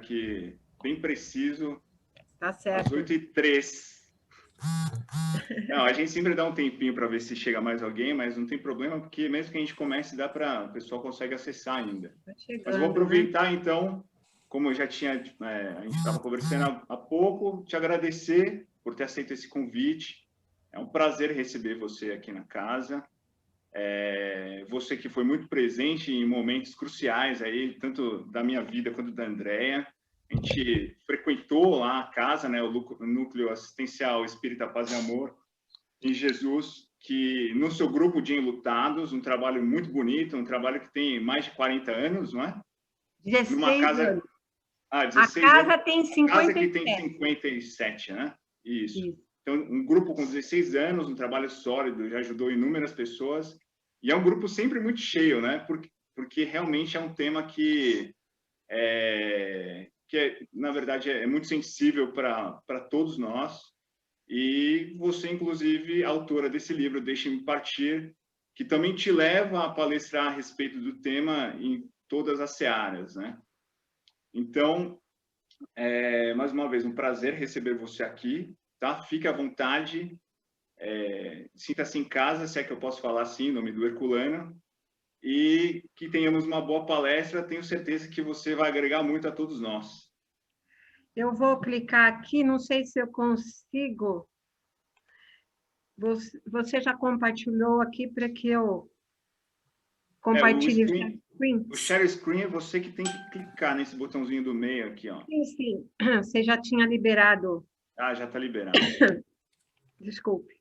aqui bem preciso, Tá às certo. 8h03. Não, a gente sempre dá um tempinho para ver se chega mais alguém, mas não tem problema, porque mesmo que a gente comece, o pessoal consegue acessar ainda. Tá chegando, Mas eu vou aproveitar, né? então, como eu já tinha, a gente estava conversando há pouco, te agradecer por ter aceito esse convite. É um prazer receber você aqui na casa. Você que foi muito presente em momentos cruciais aí, tanto da minha vida quanto da Andrea. A gente frequentou lá a casa, né, o Núcleo Assistencial Espírita Paz e Amor em Jesus, que no seu grupo de enlutados, um trabalho muito bonito, um trabalho que tem mais de 40 anos, não é? 16 Numa casa... anos. Ah, A 16 anos. casa tem Casa que tem 57. 57, né? Isso. Isso. Então, um grupo com 16 anos, um trabalho sólido, já ajudou inúmeras pessoas. E é um grupo sempre muito cheio, né? Porque realmente é um tema na verdade, é muito sensível para todos nós. E você, inclusive, autora desse livro, Deixe-me Partir, que também te leva a palestrar a respeito do tema em todas as searas, né? Então, mais uma vez, um prazer receber você aqui, tá? Fique à vontade, sinta-se em casa, se é que eu posso falar assim, em nome do Herculano, e que tenhamos uma boa palestra. Tenho certeza que você vai agregar muito a todos nós. Eu vou clicar aqui, não sei se eu consigo. Você já compartilhou aqui para que eu compartilhe o screen? O share screen é você que tem que clicar nesse botãozinho do meio aqui, ó. Sim, sim. Você já tinha liberado. Ah, já está liberado. Desculpe.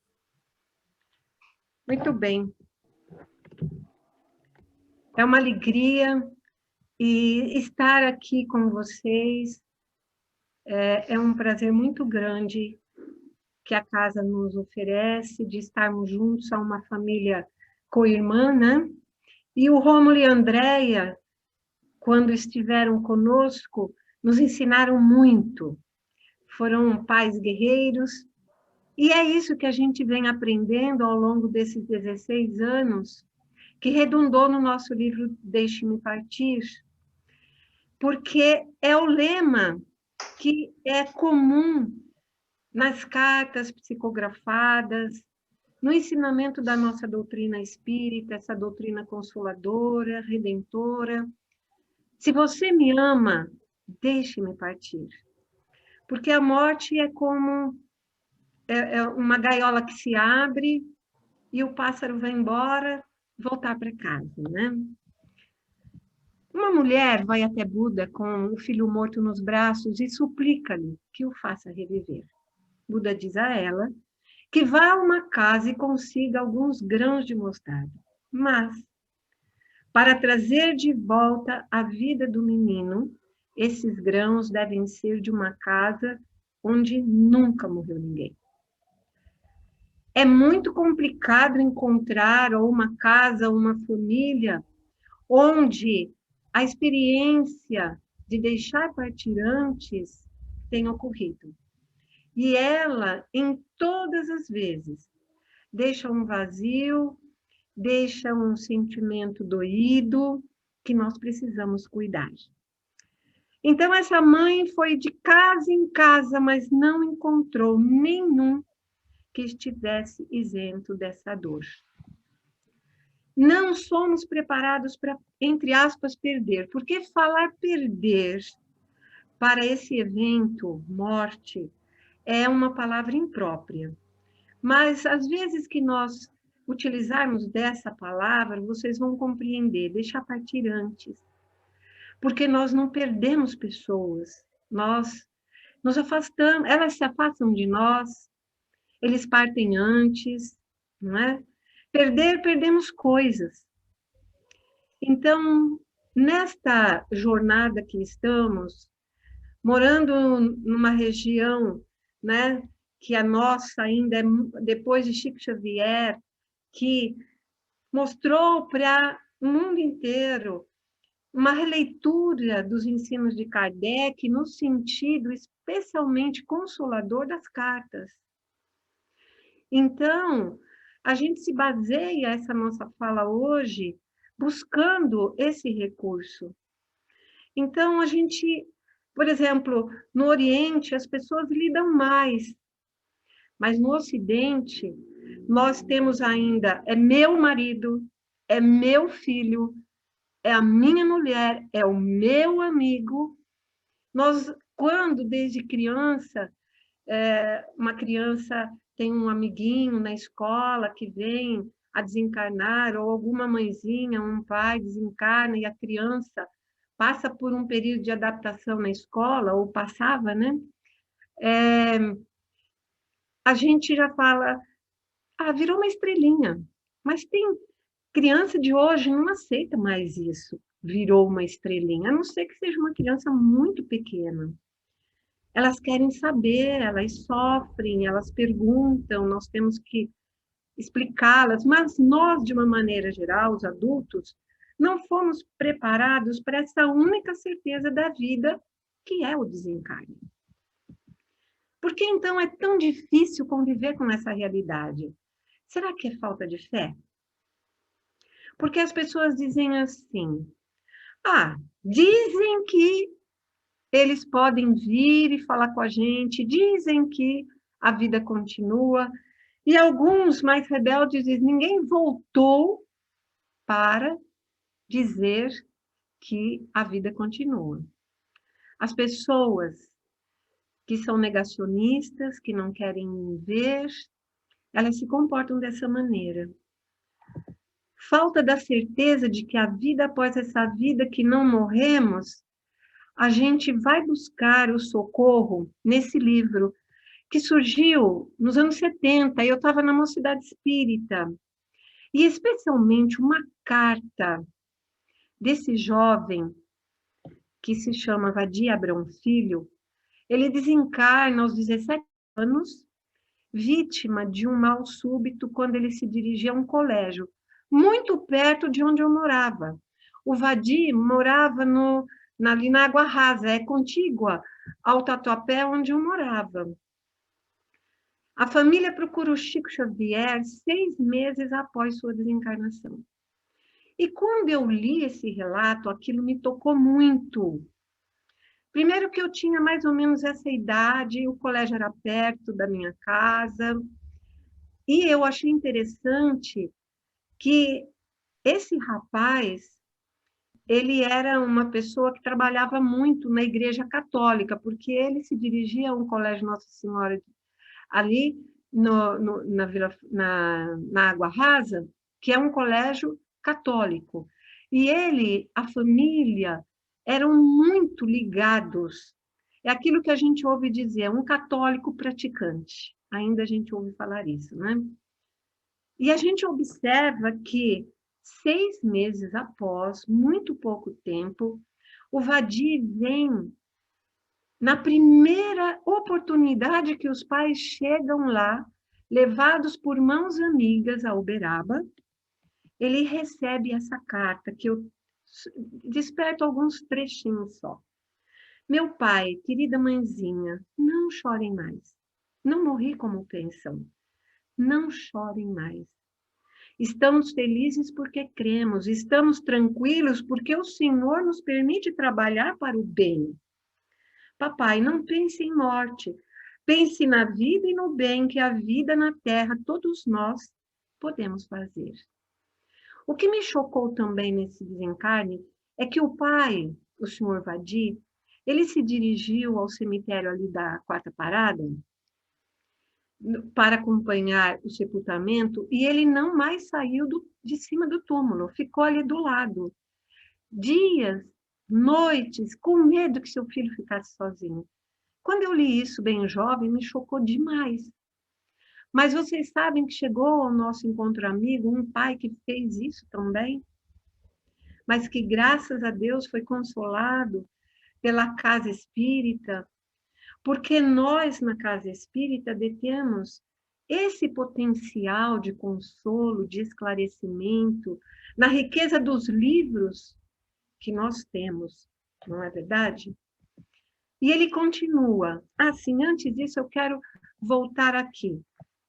Muito bem. É uma alegria e estar aqui com vocês. É um prazer muito grande que a casa nos oferece, de estarmos juntos a uma família co-irmã, né? E o Rômulo e a Andréia, quando estiveram conosco, nos ensinaram muito. Foram pais guerreiros, e é isso que a gente vem aprendendo ao longo desses 16 anos, que redundou no nosso livro Deixe-me Partir, porque é o lema que é comum nas cartas psicografadas, no ensinamento da nossa doutrina espírita, essa doutrina consoladora, redentora. Se você me ama, deixe-me partir. Porque a morte é como uma gaiola que se abre e o pássaro vai embora, voltar para casa, né? Uma mulher vai até Buda com o filho morto nos braços e suplica-lhe que o faça reviver. Buda diz a ela que vá a uma casa e consiga alguns grãos de mostarda. Mas, para trazer de volta a vida do menino, esses grãos devem ser de uma casa onde nunca morreu ninguém. É muito complicado encontrar uma casa, uma família, onde a experiência de deixar partir antes tenha ocorrido. E ela, em todas as vezes, deixa um vazio, deixa um sentimento doído que nós precisamos cuidar. Então, essa mãe foi de casa em casa, mas não encontrou nenhum que estivesse isento dessa dor. Não somos preparados para, entre aspas, perder, porque falar perder para esse evento, morte, é uma palavra imprópria. Mas, às vezes que nós utilizarmos dessa palavra, vocês vão compreender, deixar partir antes. Porque nós não perdemos pessoas, nós nos afastamos, elas se afastam de nós, eles partem antes, não é? Perdemos coisas. Então, nesta jornada que estamos, morando numa região, né, que a nossa ainda é, depois de Chico Xavier, que mostrou para o mundo inteiro uma releitura dos ensinos de Kardec no sentido especialmente consolador das cartas. Então, a gente se baseia essa nossa fala hoje buscando esse recurso. Então, a gente Por exemplo, no Oriente, as pessoas lidam mais, mas no Ocidente, nós temos ainda, é meu marido, é meu filho, é a minha mulher, é o meu amigo. Nós, quando desde criança, uma criança tem um amiguinho na escola que vem a desencarnar, ou alguma mãezinha, um pai desencarna e a criança passa por um período de adaptação na escola, ou passava, né? A gente já fala, virou uma estrelinha. Mas tem criança de hoje não aceita mais isso, virou uma estrelinha, a não ser que seja uma criança muito pequena. Elas querem saber, elas sofrem, elas perguntam, nós temos que explicá-las, mas nós, de uma maneira geral, os adultos, não fomos preparados para essa única certeza da vida, que é o desencarne. Por que, então, é tão difícil conviver com essa realidade? Será que é falta de fé? Porque as pessoas dizem assim, dizem que eles podem vir e falar com a gente, dizem que a vida continua, e alguns mais rebeldes dizem, ninguém voltou para dizer que a vida continua. As pessoas que são negacionistas, que não querem ver, elas se comportam dessa maneira. Falta da certeza de que a vida após essa vida, que não morremos, a gente vai buscar o socorro nesse livro, que surgiu nos anos 70, e eu estava na Mocidade Espírita, e especialmente uma carta desse jovem, que se chama Vadi Abrão Filho. Ele desencarna aos 17 anos, vítima de um mal súbito, quando ele se dirigia a um colégio, muito perto de onde eu morava. O Vadi morava ali na Água Rasa, é contígua ao Tatuapé, onde eu morava. A família procura o Chico Xavier 6 meses após sua desencarnação. E quando eu li esse relato, aquilo me tocou muito. Primeiro que eu tinha mais ou menos essa idade, o colégio era perto da minha casa, e eu achei interessante que esse rapaz, ele era uma pessoa que trabalhava muito na Igreja Católica, porque ele se dirigia a um colégio Nossa Senhora ali na Água Rasa, que é um colégio católico. E ele, a família, eram muito ligados. É aquilo que a gente ouve dizer, um católico praticante. Ainda a gente ouve falar isso, né? E a gente observa que 6 meses após, muito pouco tempo, o Vadi vem na primeira oportunidade que os pais chegam lá, levados por mãos amigas a Uberaba, ele recebe essa carta, que eu desperto alguns trechinhos só. Meu pai, querida mãezinha, não chorem mais. Não morri como pensam. Não chorem mais. Estamos felizes porque cremos, estamos tranquilos porque o Senhor nos permite trabalhar para o bem. Papai, não pense em morte. Pense na vida e no bem que a vida na terra, todos nós, podemos fazer. O que me chocou também nesse desencarne é que o pai, o senhor Vadi, ele se dirigiu ao cemitério ali da Quarta Parada para acompanhar o sepultamento e ele não mais saiu de cima do túmulo, ficou ali do lado. Dias, noites, com medo que seu filho ficasse sozinho. Quando eu li isso bem jovem, me chocou demais. Mas vocês sabem que chegou ao nosso encontro amigo um pai que fez isso também, mas que, graças a Deus, foi consolado pela casa espírita, porque nós, na casa espírita, detemos esse potencial de consolo, de esclarecimento, na riqueza dos livros que nós temos, não é verdade? E ele continua, assim, antes disso eu quero voltar aqui.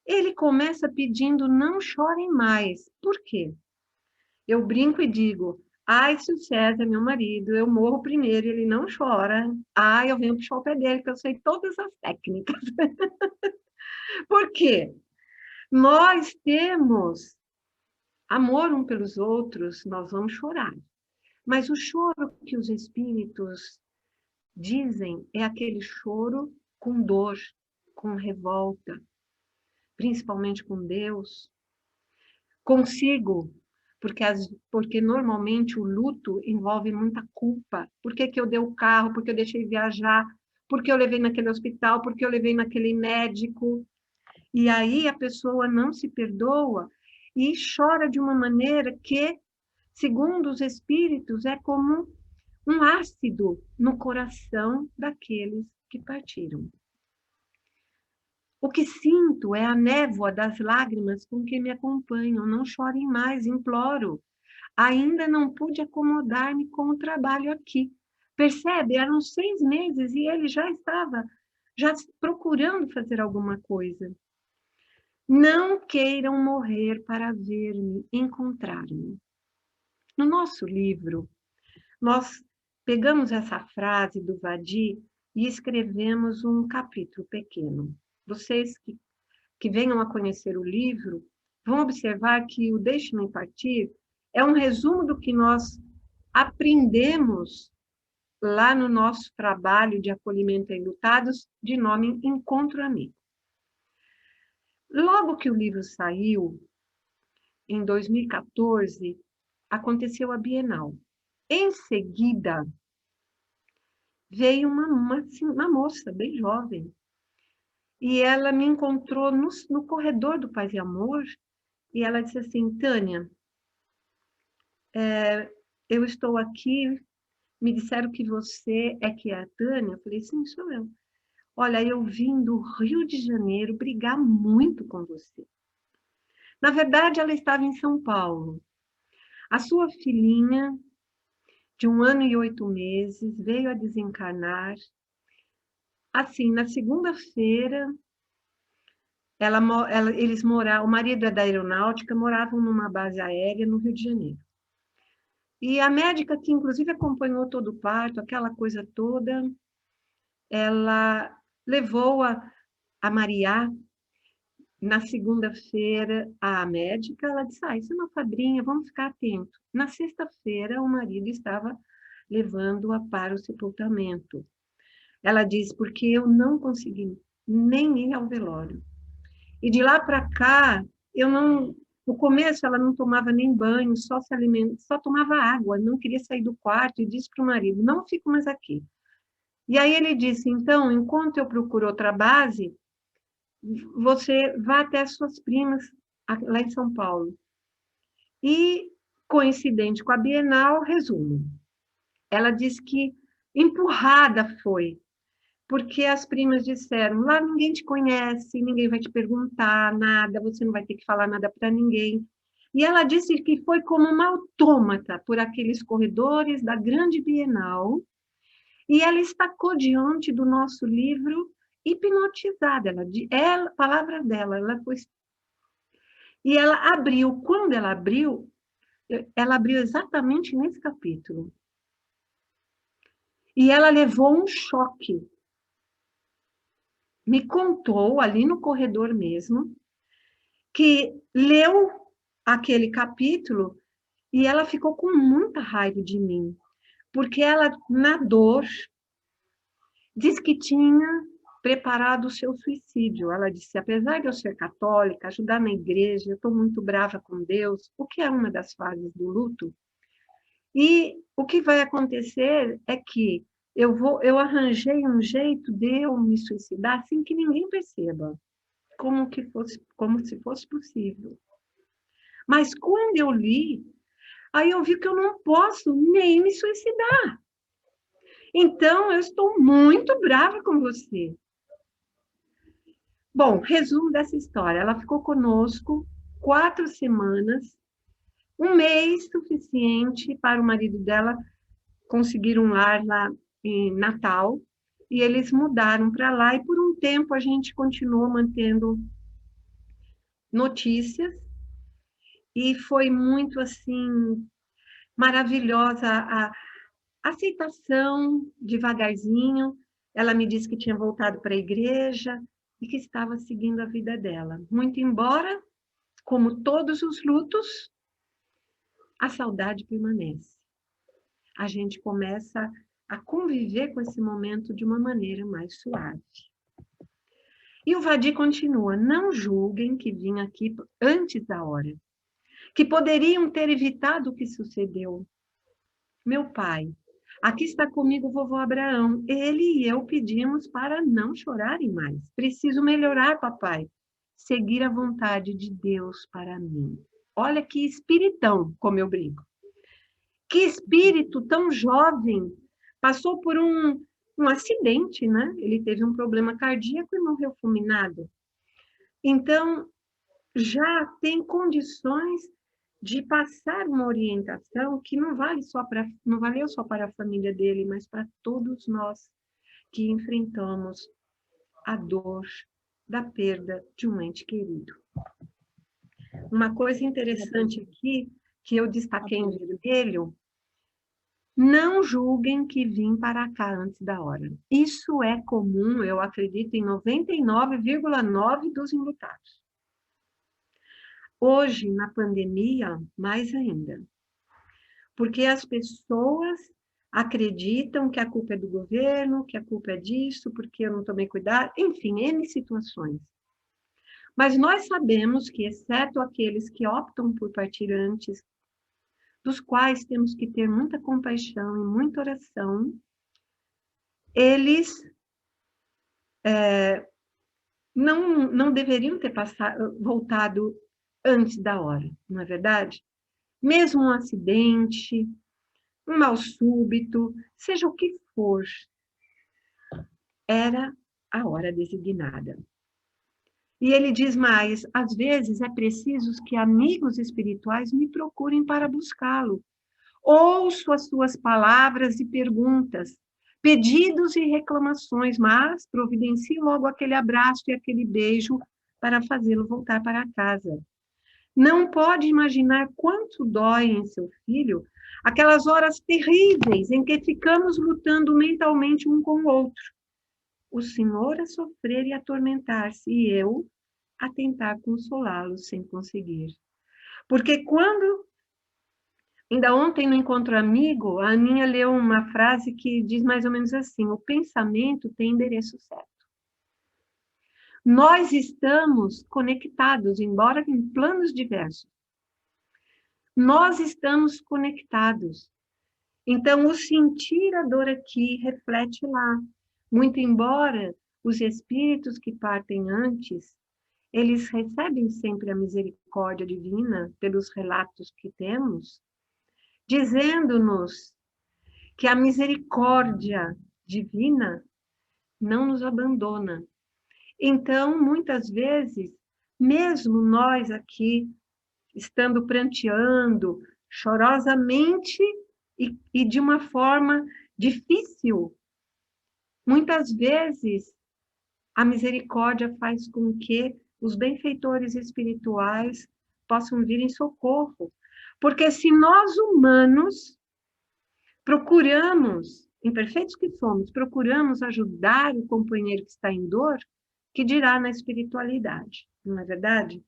Ele começa pedindo, não chorem mais. Por quê? Eu brinco e digo, Ai, se o César, meu marido, eu morro primeiro, ele não chora. Ai, eu venho puxar o pé dele, que eu sei todas as técnicas. Por quê? Nós temos amor um pelos outros, nós vamos chorar. Mas o choro que os espíritos dizem é aquele choro com dor, com revolta, principalmente com Deus, consigo, porque normalmente o luto envolve muita culpa. Por que eu dei o carro? Por que eu deixei viajar? Por que eu levei naquele hospital? Por que eu levei naquele médico? E aí a pessoa não se perdoa e chora de uma maneira que, segundo os espíritos, é como um ácido no coração daqueles que partiram. O que sinto é a névoa das lágrimas com que me acompanham. Não chorem mais, imploro. Ainda não pude acomodar-me com o trabalho aqui. Percebe? Eram 6 meses e ele já estava procurando fazer alguma coisa. Não queiram morrer para ver-me, encontrar-me. No nosso livro, nós pegamos essa frase do Vadi e escrevemos um capítulo pequeno. Vocês que venham a conhecer o livro vão observar que o Deixe-me Partir é um resumo do que nós aprendemos lá no nosso trabalho de acolhimento a enlutados, de nome Encontro Amigo. Logo que o livro saiu, em 2014, aconteceu a Bienal. Em seguida, veio uma moça bem jovem, e ela me encontrou no corredor do Paz e Amor, e ela disse assim: Tânia, eu estou aqui, me disseram que você que é a Tânia. Eu falei: sim, sou eu. Olha, eu vim do Rio de Janeiro brigar muito com você. Na verdade, ela estava em São Paulo. A sua filhinha, de 1 ano e 8 meses, veio a desencarnar. Assim, na segunda-feira, eles moravam, o marido é da aeronáutica, moravam numa base aérea no Rio de Janeiro. E a médica, que inclusive acompanhou todo o parto, aquela coisa toda, ela levou a Maria na segunda-feira à médica. Ela disse: isso é uma padrinha, vamos ficar atento. Na sexta-feira, o marido estava levando-a para o sepultamento. Ela disse: porque eu não consegui nem ir ao velório. E de lá para cá, eu não... No começo, ela não tomava nem banho, só se alimenta, só tomava água, não queria sair do quarto, e disse para o marido: não fico mais aqui. E aí ele disse: então, enquanto eu procuro outra base, você vá até as suas primas lá em São Paulo. E, coincidente com a Bienal, resumo. Ela disse que empurrada foi, porque as primas disseram: lá ninguém te conhece, ninguém vai te perguntar nada, você não vai ter que falar nada para ninguém. E ela disse que foi como uma autômata por aqueles corredores da grande Bienal, e ela estacou diante do nosso livro hipnotizada. Palavra dela, ela foi... E ela abriu, quando ela abriu exatamente nesse capítulo. E ela levou um choque. Me contou, ali no corredor mesmo, que leu aquele capítulo e ela ficou com muita raiva de mim, porque ela, na dor, disse que tinha preparado o seu suicídio. Ela disse: apesar de eu ser católica, ajudar na igreja, eu estou muito brava com Deus, o que é uma das fases do luto. E o que vai acontecer é que eu arranjei um jeito de eu me suicidar sem que ninguém perceba, como se fosse possível. Mas quando eu li, aí eu vi que eu não posso nem me suicidar. Então, eu estou muito brava com você. Bom, resumo dessa história. Ela ficou conosco 4 semanas, 1 mês suficiente para o marido dela conseguir um lar lá em Natal, e eles mudaram para lá, e por um tempo a gente continuou mantendo notícias, e foi muito assim, maravilhosa a aceitação, devagarzinho. Ela me disse que tinha voltado para a igreja e que estava seguindo a vida dela. Muito embora, como todos os lutos, a saudade permanece. A gente começa a conviver com esse momento de uma maneira mais suave. E o Vadi continua: não julguem que vim aqui antes da hora, que poderiam ter evitado o que sucedeu. Meu pai, aqui está comigo o vovô Abraão. Ele e eu pedimos para não chorarem mais. Preciso melhorar, papai. Seguir a vontade de Deus para mim. Olha que espiritão, como eu brinco. Que espírito tão jovem. Passou por um acidente, né? Ele teve um problema cardíaco e morreu fulminado. Então, já tem condições de passar uma orientação que não valeu só para a família dele, mas para todos nós que enfrentamos a dor da perda de um ente querido. Uma coisa interessante aqui, que eu destaquei em vermelho: não julguem que vim para cá antes da hora. Isso é comum, eu acredito, em 99,9% dos enlutados. Hoje, na pandemia, mais ainda. Porque as pessoas acreditam que a culpa é do governo, que a culpa é disso, porque eu não tomei cuidado, enfim, N situações. Mas nós sabemos que, exceto aqueles que optam por partir antes, dos quais temos que ter muita compaixão e muita oração, eles não deveriam ter voltado antes da hora, não é verdade? Mesmo um acidente, um mal súbito, seja o que for, era a hora designada. E ele diz mais: às vezes é preciso que amigos espirituais me procurem para buscá-lo. Ouço as suas palavras e perguntas, pedidos e reclamações, mas providencie logo aquele abraço e aquele beijo para fazê-lo voltar para casa. Não pode imaginar quanto dói em seu filho aquelas horas terríveis em que ficamos lutando mentalmente um com o outro. O Senhor a sofrer e atormentar-se, e eu a tentar consolá-lo sem conseguir. Porque quando... Ainda ontem, no Encontro Amigo, a Aninha leu uma frase que diz mais ou menos assim: o pensamento tem endereço certo. Nós estamos conectados, embora em planos diversos. Nós estamos conectados. Então, o sentir a dor aqui reflete lá. Muito embora os espíritos que partem antes, eles recebem sempre a misericórdia divina pelos relatos que temos, dizendo-nos que a misericórdia divina não nos abandona. Então, muitas vezes, mesmo nós aqui, estando pranteando chorosamente e de uma forma difícil, muitas vezes a misericórdia faz com que os benfeitores espirituais possam vir em socorro. Porque se nós humanos procuramos, imperfeitos que somos, procuramos ajudar o companheiro que está em dor, que dirá na espiritualidade, não é verdade?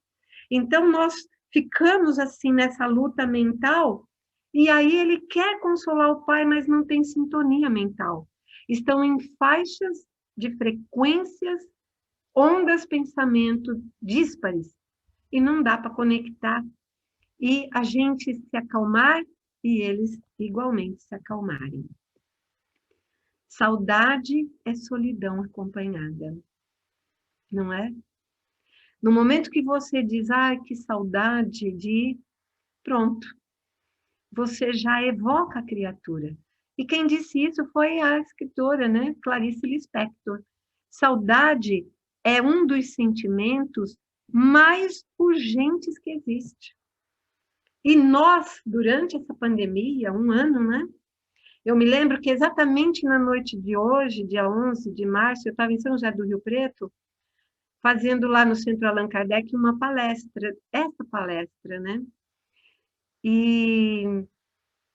Então, nós ficamos assim nessa luta mental, e aí ele quer consolar o pai, mas não tem sintonia mental. Estão em faixas de frequências, ondas pensamento díspares, e não dá para conectar. E a gente se acalmar e eles igualmente se acalmarem. Saudade é solidão acompanhada, não é? No momento que você diz, ai, que saudade de... Pronto, você já evoca a criatura. E quem disse isso foi a escritora, né? Clarice Lispector. Saudade é um dos sentimentos mais urgentes que existe. E nós, durante essa pandemia, 1 ano, né? Eu me lembro que exatamente na noite de hoje, dia 11 de março, eu estava em São José do Rio Preto, fazendo lá no Centro Allan Kardec uma palestra, essa palestra, né? E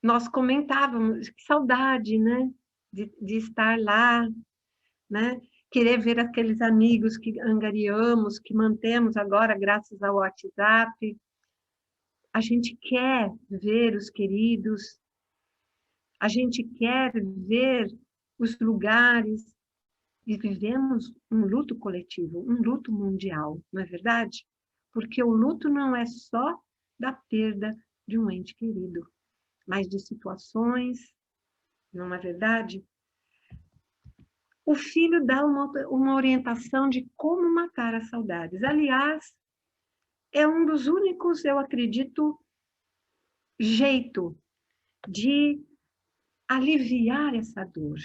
nós comentávamos, que saudade, né? De estar lá, né? Querer ver aqueles amigos que angariamos, que mantemos agora graças ao WhatsApp. A gente quer ver os queridos, a gente quer ver os lugares, e vivemos um luto coletivo, um luto mundial, não é verdade? Porque o luto não é só da perda de um ente querido, mas de situações, não é verdade? O filho dá uma orientação de como matar as saudades. Aliás, é um dos únicos, eu acredito, jeito de aliviar essa dor.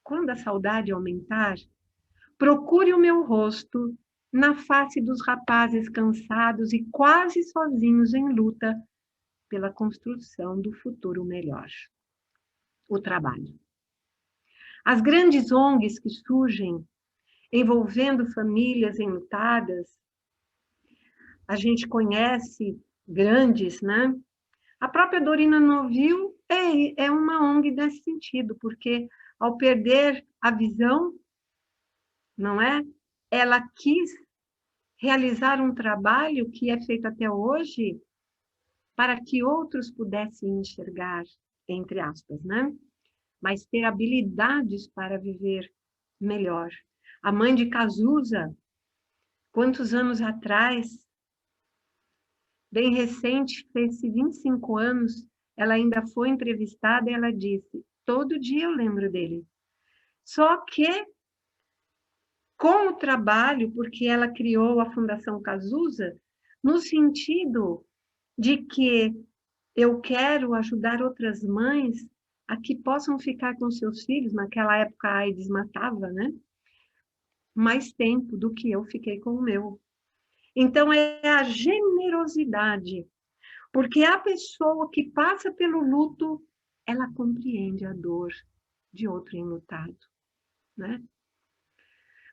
Quando a saudade aumentar, procure o meu rosto na face dos rapazes cansados e quase sozinhos em luta pela construção do futuro melhor. O trabalho. As grandes ONGs que surgem, envolvendo famílias enlutadas, a gente conhece grandes, né? A própria Dorina Novil é uma ONG nesse sentido, porque ao perder a visão, não é? Ela quis realizar um trabalho que é feito até hoje para que outros pudessem enxergar, entre aspas, né? Mas ter habilidades para viver melhor. A mãe de Cazuza, quantos anos atrás, bem recente, fez 25 anos, ela ainda foi entrevistada e ela disse, todo dia eu lembro dele. Só que, com o trabalho, porque ela criou a Fundação Cazuza, no sentido de que eu quero ajudar outras mães a que possam ficar com seus filhos, naquela época a AIDS matava, né? Mais tempo do que eu fiquei com o meu. Então, é a generosidade, porque a pessoa que passa pelo luto, ela compreende a dor de outro enlutado, né?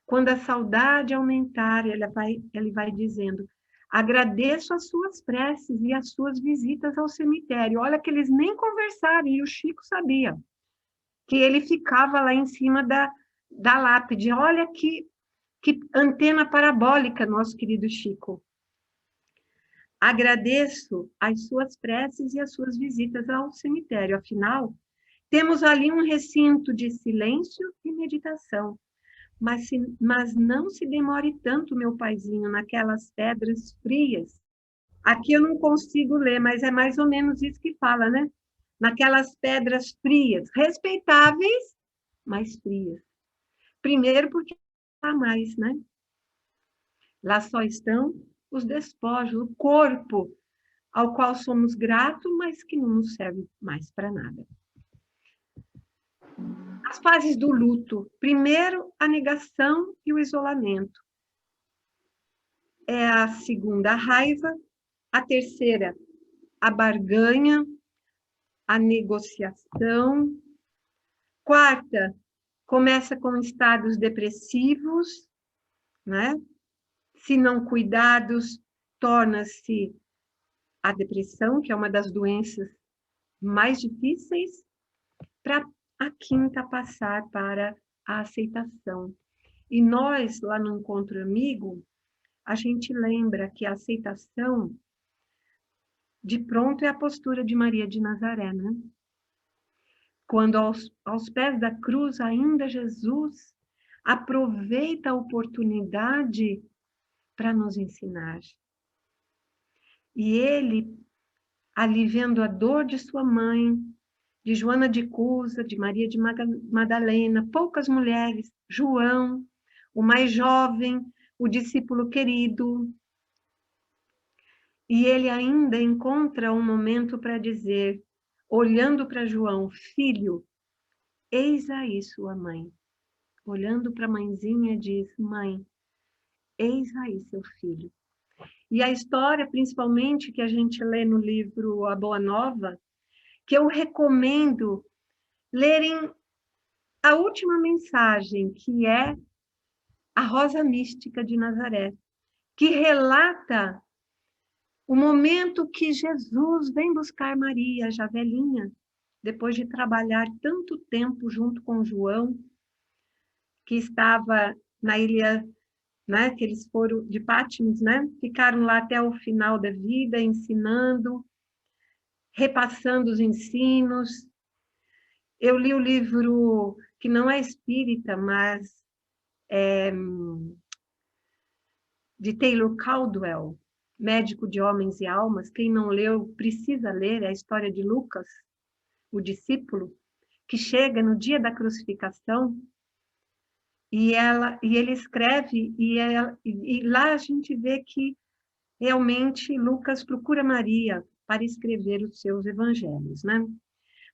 Quando a saudade aumentar, ele vai dizendo, agradeço as suas preces e as suas visitas ao cemitério. Olha que eles nem conversaram, e o Chico sabia que ele ficava lá em cima da lápide. Olha que antena parabólica, nosso querido Chico. Agradeço as suas preces e as suas visitas ao cemitério. Afinal, temos ali um recinto de silêncio e meditação. Mas não se demore tanto, meu paizinho, naquelas pedras frias. Aqui eu não consigo ler, mas é mais ou menos isso que fala, né? Naquelas pedras frias, respeitáveis, mas frias. Primeiro porque não há mais, né? Lá só estão os despojos, o corpo, ao qual somos gratos, mas que não nos serve mais para nada. As fases do luto. Primeiro, a negação e o isolamento. É a segunda, a raiva. A terceira, a barganha, a negociação. Quarta, começa com estados depressivos, né? Se não cuidados, torna-se a depressão, que é uma das doenças mais difíceis, para a quinta passar para a aceitação. E nós, lá no Encontro Amigo, a gente lembra que a aceitação, de pronto, é a postura de Maria de Nazaré, né? Quando aos pés da cruz, ainda Jesus aproveita a oportunidade para nos ensinar. E ele, ali vendo a dor de sua mãe, de Joana de Cusa, de Maria de Madalena, poucas mulheres, João, o mais jovem, o discípulo querido. E ele ainda encontra um momento para dizer, olhando para João, filho, eis aí sua mãe. Olhando para a mãezinha, diz, mãe, eis aí seu filho. E a história, principalmente, que a gente lê no livro A Boa Nova, que eu recomendo lerem a última mensagem, que é a Rosa Mística de Nazaré, que relata O momento que Jesus vem buscar Maria, já velhinha, depois de trabalhar tanto tempo junto com João, que estava na ilha, né, que eles foram de Patmos, né, ficaram lá até o final da vida, ensinando, repassando os ensinos. Eu li o livro que não é espírita, mas de Taylor Caldwell, Médico de Homens e Almas. Quem não leu, precisa ler, é a história de Lucas, o discípulo, que chega no dia da crucificação, e ele escreve, e lá a gente vê que realmente Lucas procura Maria para escrever os seus evangelhos, né?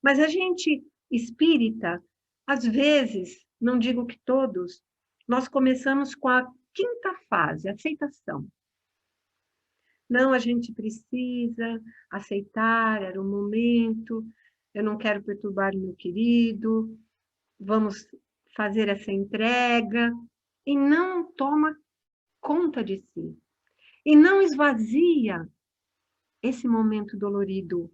Mas a gente espírita, às vezes, não digo que todos, nós começamos com a quinta fase, aceitação. Não, a gente precisa aceitar, era o momento, eu não quero perturbar o meu querido, vamos fazer essa entrega, e não toma conta de si, e não esvazia esse momento dolorido,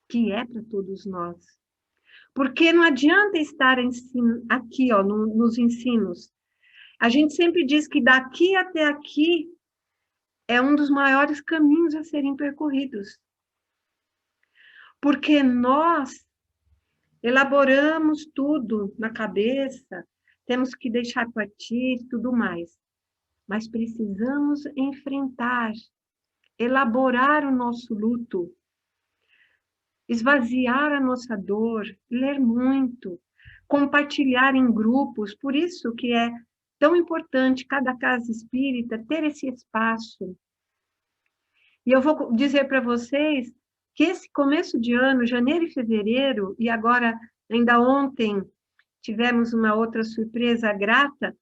que é para todos nós. Porque não adianta estar aqui, ó, nos ensinos. A gente sempre diz que daqui até aqui é um dos maiores caminhos a serem percorridos. Porque nós elaboramos tudo na cabeça, temos que deixar partir e tudo mais. Mas precisamos enfrentar, elaborar o nosso luto, esvaziar a nossa dor, ler muito, compartilhar em grupos. Por isso que é tão importante cada casa espírita ter esse espaço. E eu vou dizer para vocês que esse começo de ano, janeiro e fevereiro, e agora, ainda ontem, tivemos uma outra surpresa grata,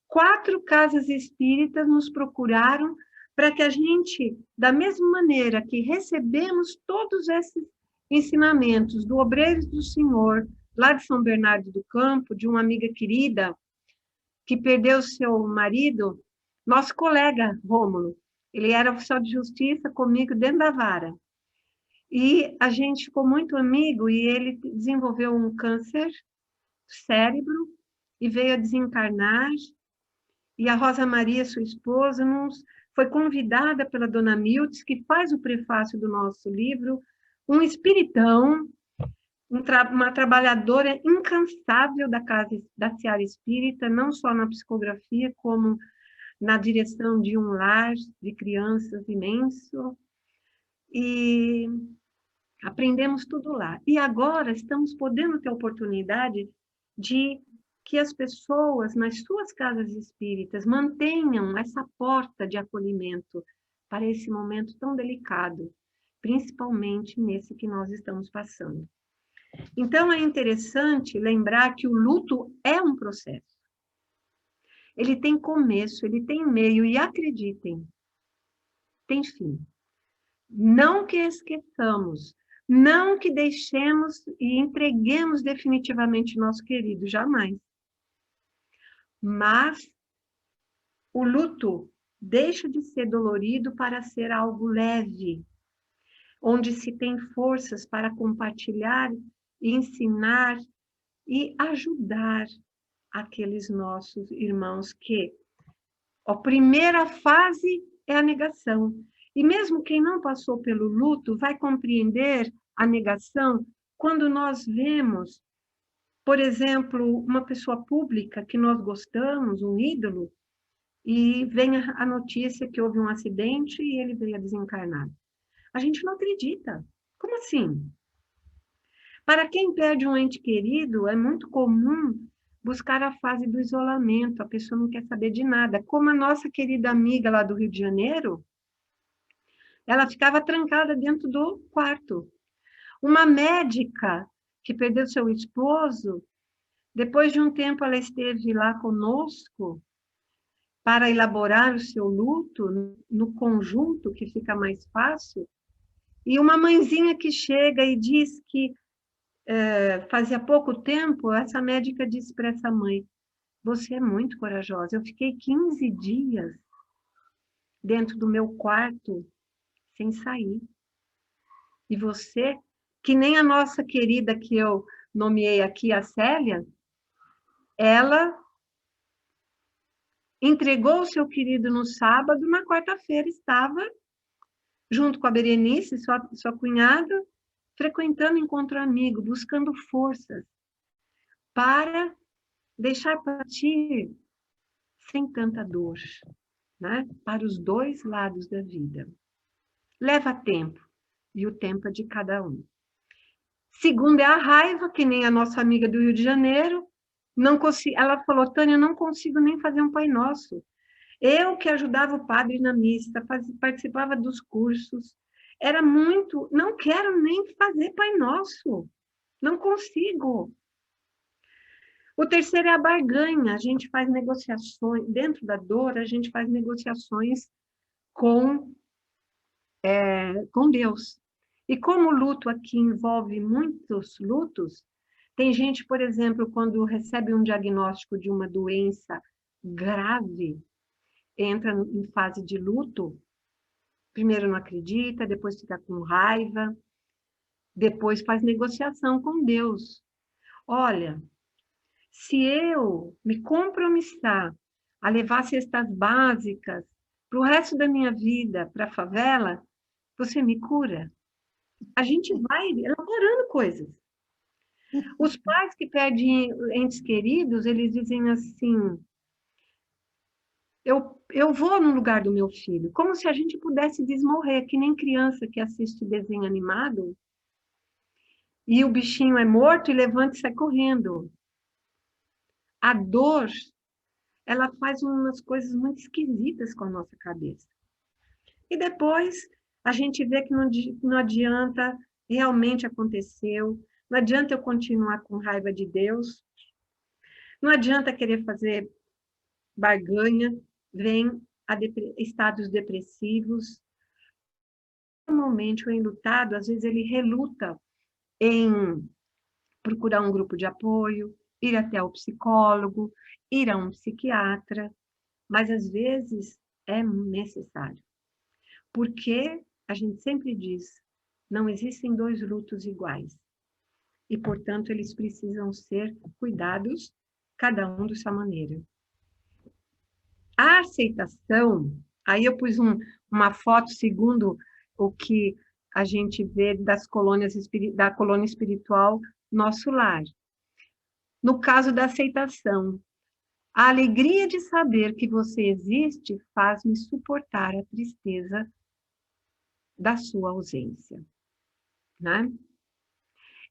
4 casas espíritas nos procuraram para que a gente, da mesma maneira que recebemos todos esses ensinamentos do Obreiros do Senhor, lá de São Bernardo do Campo, de uma amiga querida, que perdeu seu marido, nosso colega Rômulo, ele era oficial de justiça comigo dentro da vara. E a gente ficou muito amigo e ele desenvolveu um câncer do cérebro e veio a desencarnar. E a Rosa Maria, sua esposa, foi convidada pela dona Miltz, que faz o prefácio do nosso livro, um espiritão, uma trabalhadora incansável da Seara Espírita, não só na psicografia, como na direção de um lar de crianças imenso. E aprendemos tudo lá. E agora estamos podendo ter a oportunidade de que as pessoas nas suas casas espíritas mantenham essa porta de acolhimento para esse momento tão delicado, principalmente nesse que nós estamos passando. Então, é interessante lembrar que o luto é um processo. Ele tem começo, ele tem meio, e acreditem, tem fim. Não que esqueçamos, não que deixemos e entreguemos definitivamente nosso querido, jamais. Mas o luto deixa de ser dolorido para ser algo leve, onde se tem forças para compartilhar, ensinar e ajudar aqueles nossos irmãos que a primeira fase é a negação. E mesmo quem não passou pelo luto vai compreender a negação quando nós vemos, por exemplo, uma pessoa pública que nós gostamos, um ídolo, e vem a notícia que houve um acidente e ele veio a desencarnar. A gente não acredita. Como assim? Para quem perde um ente querido, é muito comum buscar a fase do isolamento, a pessoa não quer saber de nada. Como a nossa querida amiga lá do Rio de Janeiro, ela ficava trancada dentro do quarto. Uma médica que perdeu seu esposo, depois de um tempo ela esteve lá conosco para elaborar o seu luto no conjunto, que fica mais fácil, e uma mãezinha que chega e diz que fazia pouco tempo, essa médica disse para essa mãe, você é muito corajosa, eu fiquei 15 dias dentro do meu quarto sem sair. E você, que nem a nossa querida que eu nomeei aqui, a Célia, ela entregou o seu querido no sábado, na quarta-feira estava, junto com a Berenice, sua cunhada, frequentando encontro amigo, buscando forças para deixar partir sem tanta dor, né? Para os dois lados da vida. Leva tempo, e o tempo é de cada um. Segundo é a raiva, que nem a nossa amiga do Rio de Janeiro, ela falou, Tânia, eu não consigo nem fazer um Pai Nosso. Eu que ajudava o padre na missa, participava dos cursos, era muito, não quero nem fazer Pai Nosso, não consigo. O terceiro é a barganha, a gente faz negociações, dentro da dor, a gente faz negociações com Deus. E como o luto aqui envolve muitos lutos, tem gente, por exemplo, quando recebe um diagnóstico de uma doença grave, entra em fase de luto, primeiro não acredita, depois fica com raiva, depois faz negociação com Deus. Olha, se eu me compromissar a levar cestas básicas para o resto da minha vida para a favela, você me cura? A gente vai elaborando coisas. Os pais que perdem entes queridos, eles dizem assim, eu vou no lugar do meu filho, como se a gente pudesse desmorrer, que nem criança que assiste desenho animado, e o bichinho é morto e levanta e sai correndo. A dor, ela faz umas coisas muito esquisitas com a nossa cabeça. E depois a gente vê que não adianta, realmente aconteceu, não adianta eu continuar com raiva de Deus, não adianta querer fazer barganha, vem estados depressivos. Normalmente o enlutado, às vezes ele reluta em procurar um grupo de apoio, ir até o psicólogo, ir a um psiquiatra, mas às vezes é necessário. Porque a gente sempre diz, não existem dois lutos iguais. E, portanto, eles precisam ser cuidados, cada um de sua maneira. A aceitação, aí eu pus uma foto segundo o que a gente vê da colônia espiritual Nosso Lar. No caso da aceitação, a alegria de saber que você existe faz-me suportar a tristeza da sua ausência, né?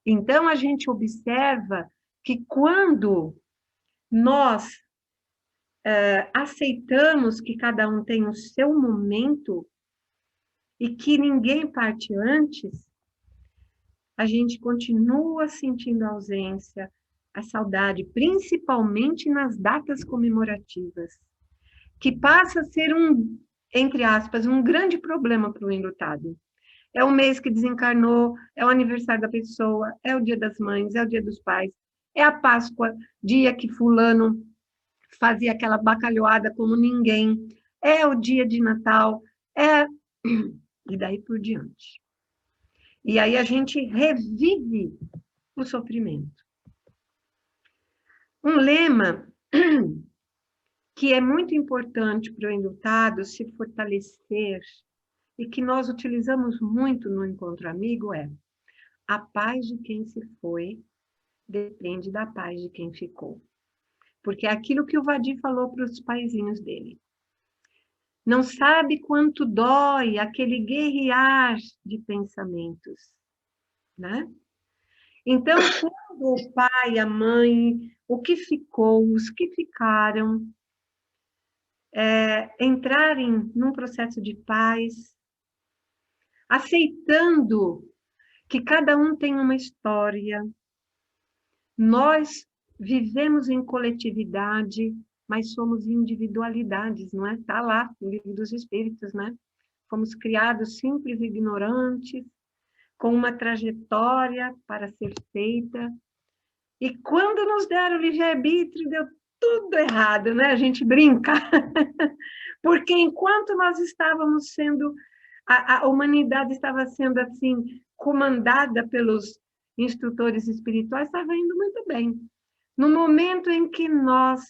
Então, a gente observa que quando nós aceitamos que cada um tem o seu momento e que ninguém parte antes, a gente continua sentindo a ausência, a saudade, principalmente nas datas comemorativas, que passa a ser entre aspas, um grande problema para o enlutado. É o mês que desencarnou, é o aniversário da pessoa, é o dia das mães, é o dia dos pais, é a Páscoa, dia que fulano fazia aquela bacalhoada como ninguém, é o dia de Natal, e daí por diante. E aí a gente revive o sofrimento. Um lema que é muito importante para o enlutado se fortalecer e que nós utilizamos muito no Encontro Amigo é: a paz de quem se foi depende da paz de quem ficou. Porque é aquilo que o Vadir falou para os paizinhos dele. Não sabe quanto dói aquele guerrear de pensamentos, né? Então, quando o pai, a mãe, o que ficou, os que ficaram, entrarem num processo de paz, aceitando que cada um tem uma história, nós vivemos em coletividade, mas somos individualidades, não é? Está lá no Livro dos Espíritos, né? Fomos criados simples e ignorantes, com uma trajetória para ser feita. E quando nos deram o livre-arbítrio, deu tudo errado, né? A gente brinca. Porque enquanto nós estávamos sendo a humanidade estava sendo assim comandada pelos instrutores espirituais, estava indo muito bem. No momento em que nós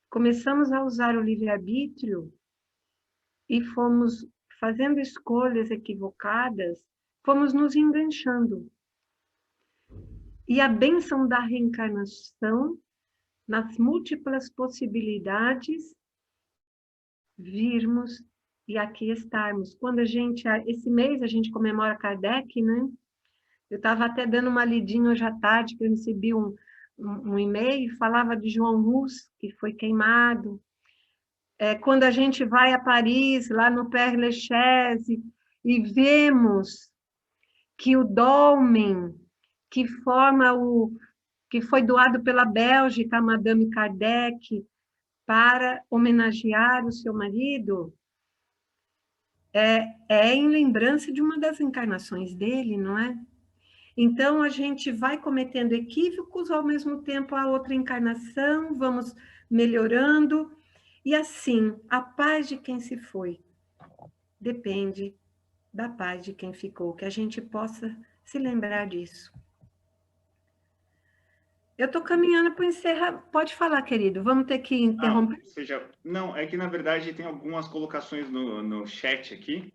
começamos a usar o livre-arbítrio e fomos fazendo escolhas equivocadas, fomos nos enganchando. E a bênção da reencarnação, nas múltiplas possibilidades, virmos e aqui estarmos. Quando esse mês a gente comemora Kardec, né? Eu estava até dando uma lidinha hoje à tarde, que eu recebi um e-mail, falava de João Hus, que foi queimado. Quando a gente vai a Paris, lá no Père Lachaise, e vemos que o dolmen, que foi doado pela Bélgica, a Madame Kardec, para homenagear o seu marido, é em lembrança de uma das encarnações dele, não é? Então, a gente vai cometendo equívocos, ao mesmo tempo a outra encarnação, vamos melhorando, e assim, a paz de quem se foi depende da paz de quem ficou, que a gente possa se lembrar disso. Eu estou caminhando para encerrar. Pode falar, querido, vamos ter que interromper. Não, é que na verdade tem algumas colocações no chat aqui.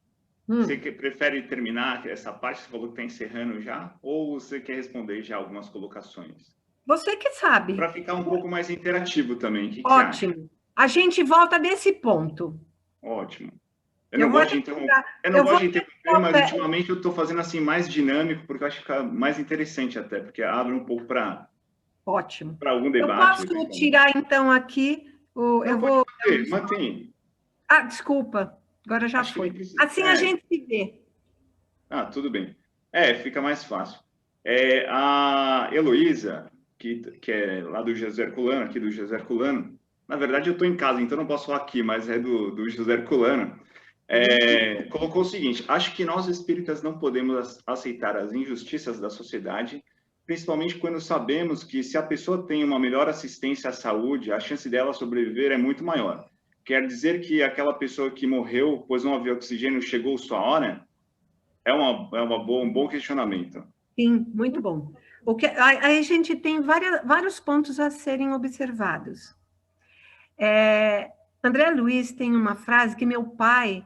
Você prefere terminar essa parte? Você falou que está encerrando já? Ou você quer responder já algumas colocações? Você que sabe. Para ficar um pouco mais interativo também. O que Ótimo. você acha? A gente volta desse ponto. Ótimo. Eu não gosto de interromper, mas pé. Ultimamente eu estou fazendo assim mais dinâmico, porque eu acho que fica mais interessante até, porque abre um pouco para Ótimo. Para algum debate. Eu posso tirar, então, aqui... Não, pode mantém. Ah, desculpa. Agora já Acho foi. Assim a gente se vê. Ah, tudo bem. Fica mais fácil. A Heloísa, que é lá do José Herculano, aqui do José Herculano, na verdade eu estou em casa, então não posso falar aqui, mas é do José Herculano, colocou o seguinte: acho que nós espíritas não podemos aceitar as injustiças da sociedade, principalmente quando sabemos que se a pessoa tem uma melhor assistência à saúde, a chance dela sobreviver é muito maior. Quer dizer que aquela pessoa que morreu, pois não havia oxigênio, chegou sua hora? Um bom questionamento. Sim, muito bom. Aí a gente tem vários pontos a serem observados. André Luiz tem uma frase que meu pai...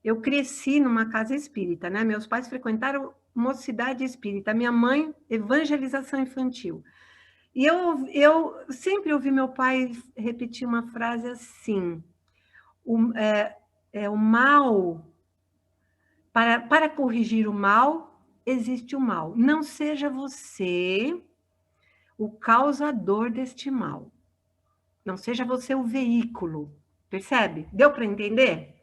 Eu cresci numa casa espírita, né? Meus pais frequentaram mocidade espírita, minha mãe, evangelização infantil. E eu sempre ouvi meu pai repetir uma frase assim: o mal, para corrigir o mal, existe o mal. Não seja você o causador deste mal. Não seja você o veículo. Percebe? Deu para entender?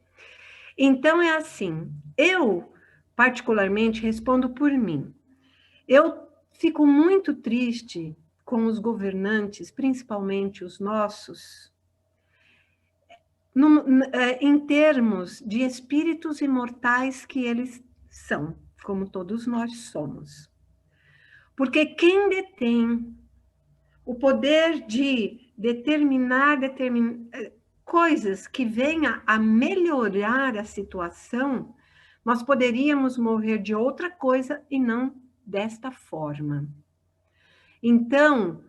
Então, é assim, eu, particularmente, respondo por mim. Eu fico muito triste com os governantes, principalmente os nossos, em termos de espíritos imortais que eles são, como todos nós somos. Porque quem detém o poder de determinar coisas que venham a melhorar a situação, nós poderíamos morrer de outra coisa e não desta forma. Então,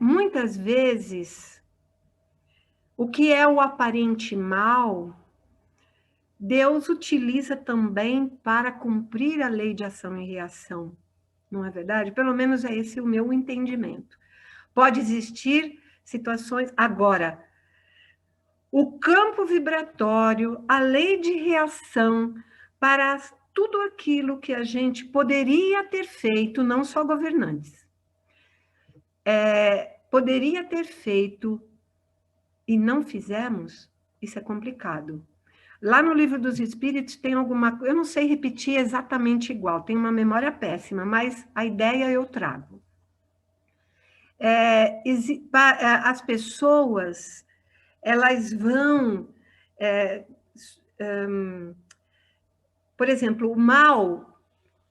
muitas vezes, o que é o aparente mal, Deus utiliza também para cumprir a lei de ação e reação. Não é verdade? Pelo menos é esse o meu entendimento. Pode existir situações... Agora, o campo vibratório, a lei de reação para tudo aquilo que a gente poderia ter feito, não só governantes, poderia ter feito e não fizemos, isso é complicado. Lá no Livro dos Espíritos tem alguma... Eu não sei repetir exatamente igual, tenho uma memória péssima, mas a ideia eu trago. As pessoas, elas vão... por exemplo, o mal...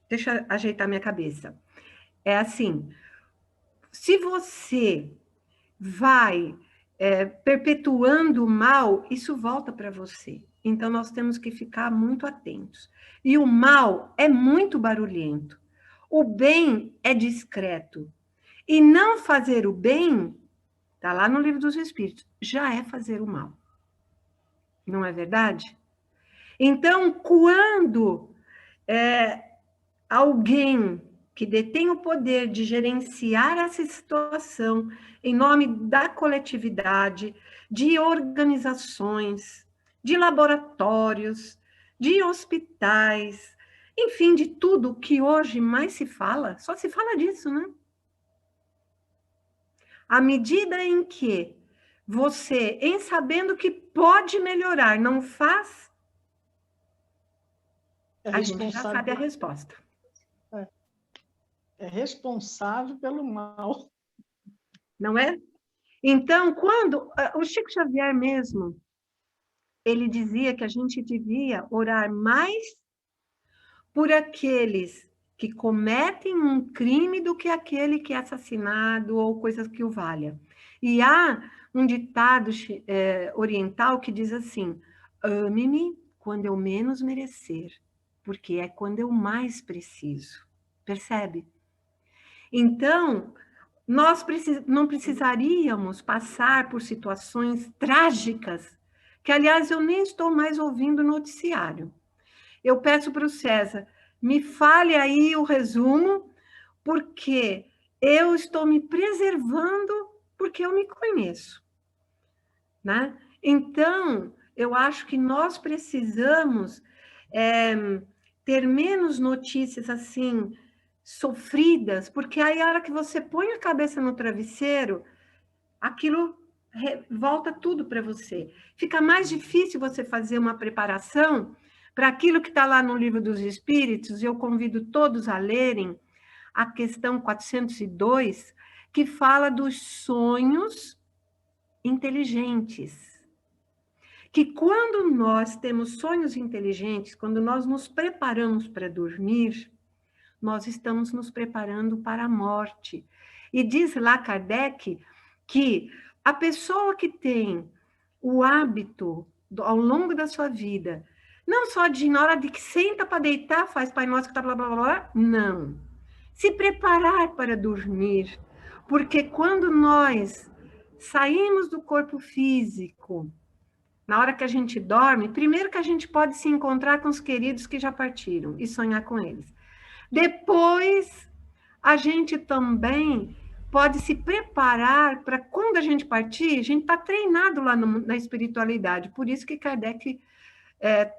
Deixa eu ajeitar minha cabeça. É assim, se você vai perpetuando o mal, isso volta para você. Então, nós temos que ficar muito atentos. E o mal é muito barulhento. O bem é discreto. E não fazer o bem, está lá no Livro dos Espíritos, já é fazer o mal. Não é verdade? Então, quando alguém que detém o poder de gerenciar essa situação em nome da coletividade, de organizações, de laboratórios, de hospitais, enfim, de tudo que hoje mais se fala, só se fala disso, né? À medida em que você, em sabendo que pode melhorar, não faz, a gente já sabe a resposta. É responsável pelo mal. Não é? Então, quando o Chico Xavier mesmo, ele dizia que a gente devia orar mais por aqueles que cometem um crime do que aquele que é assassinado ou coisas que o valha. E há um ditado oriental que diz assim: ame-me quando eu menos merecer, porque é quando eu mais preciso. Percebe? Então, nós não precisaríamos passar por situações trágicas, que, aliás, eu nem estou mais ouvindo o noticiário. Eu peço para o César, me fale aí o resumo, porque eu estou me preservando porque eu me conheço, né? Então, eu acho que nós precisamos ter menos notícias assim, sofridas, porque aí a hora que você põe a cabeça no travesseiro, aquilo volta tudo para você. Fica mais difícil você fazer uma preparação para aquilo que está lá no Livro dos Espíritos, e eu convido todos a lerem a questão 402, que fala dos sonhos inteligentes. Que quando nós temos sonhos inteligentes, quando nós nos preparamos para dormir, nós estamos nos preparando para a morte. E diz lá Kardec que a pessoa que tem o hábito, ao longo da sua vida, não só de na hora de que senta para deitar, faz Pai Nosso, que tá blá, blá, blá, blá, não. Se preparar para dormir, porque quando nós saímos do corpo físico, na hora que a gente dorme, primeiro que a gente pode se encontrar com os queridos que já partiram e sonhar com eles. Depois, a gente também pode se preparar para quando a gente partir, a gente está treinado lá na espiritualidade. Por isso que Kardec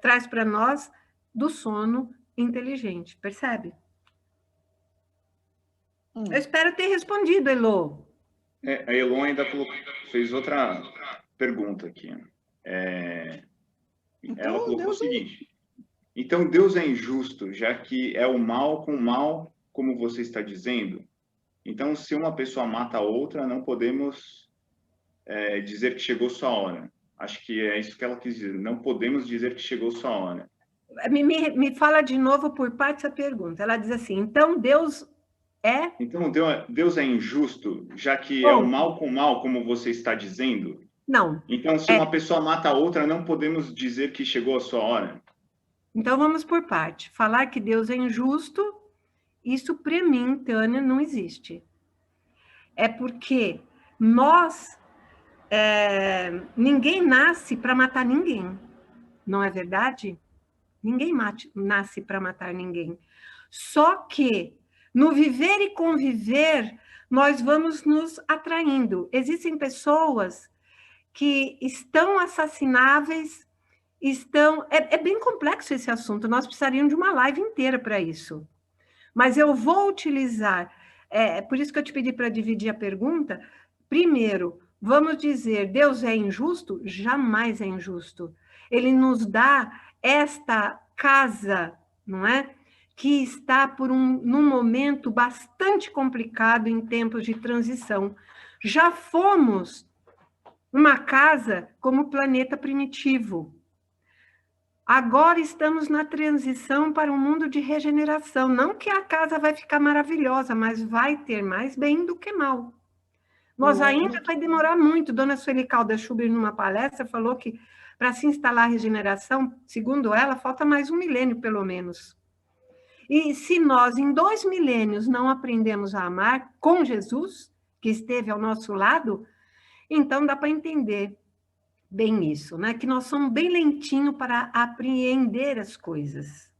traz para nós do sono inteligente, percebe? Eu espero ter respondido, Elô. A Elô ainda fez outra pergunta aqui. Ela colocou o seguinte: então Deus é injusto, já que é o mal com o mal, como você está dizendo? Então, se uma pessoa mata a outra, não podemos dizer que chegou sua hora. Acho que é isso que ela quis dizer. Não podemos dizer que chegou sua hora. Me fala de novo por parte essa pergunta. Ela diz assim, então Deus é... Então, Deus é injusto, já que é o mal com o mal, como você está dizendo? Não. Então, se uma pessoa mata a outra, não podemos dizer que chegou a sua hora? Então, vamos por parte. Falar que Deus é injusto, isso para mim, Tânia, não existe. É porque ninguém nasce para matar ninguém. Não é verdade? Ninguém nasce para matar ninguém. Só que, no viver e conviver, nós vamos nos atraindo. Existem pessoas que estão assassináveis, É bem complexo esse assunto, nós precisaríamos de uma live inteira para isso. Mas eu vou utilizar, por isso que eu te pedi para dividir a pergunta. Primeiro, vamos dizer, Deus é injusto? Jamais é injusto. Ele nos dá esta casa, não é? Que está num momento bastante complicado em tempos de transição. Já fomos uma casa como planeta primitivo. Agora estamos na transição para um mundo de regeneração. Não que a casa vai ficar maravilhosa, mas vai ter mais bem do que mal. Nós ainda vai demorar muito. Dona Sueli Caldas Schubert, numa palestra, falou que para se instalar a regeneração, segundo ela, falta mais 1 milênio, pelo menos. E se nós, em 2 milênios, não aprendemos a amar com Jesus, que esteve ao nosso lado, então dá para entender bem isso, né? Que nós somos bem lentinhos para apreender as coisas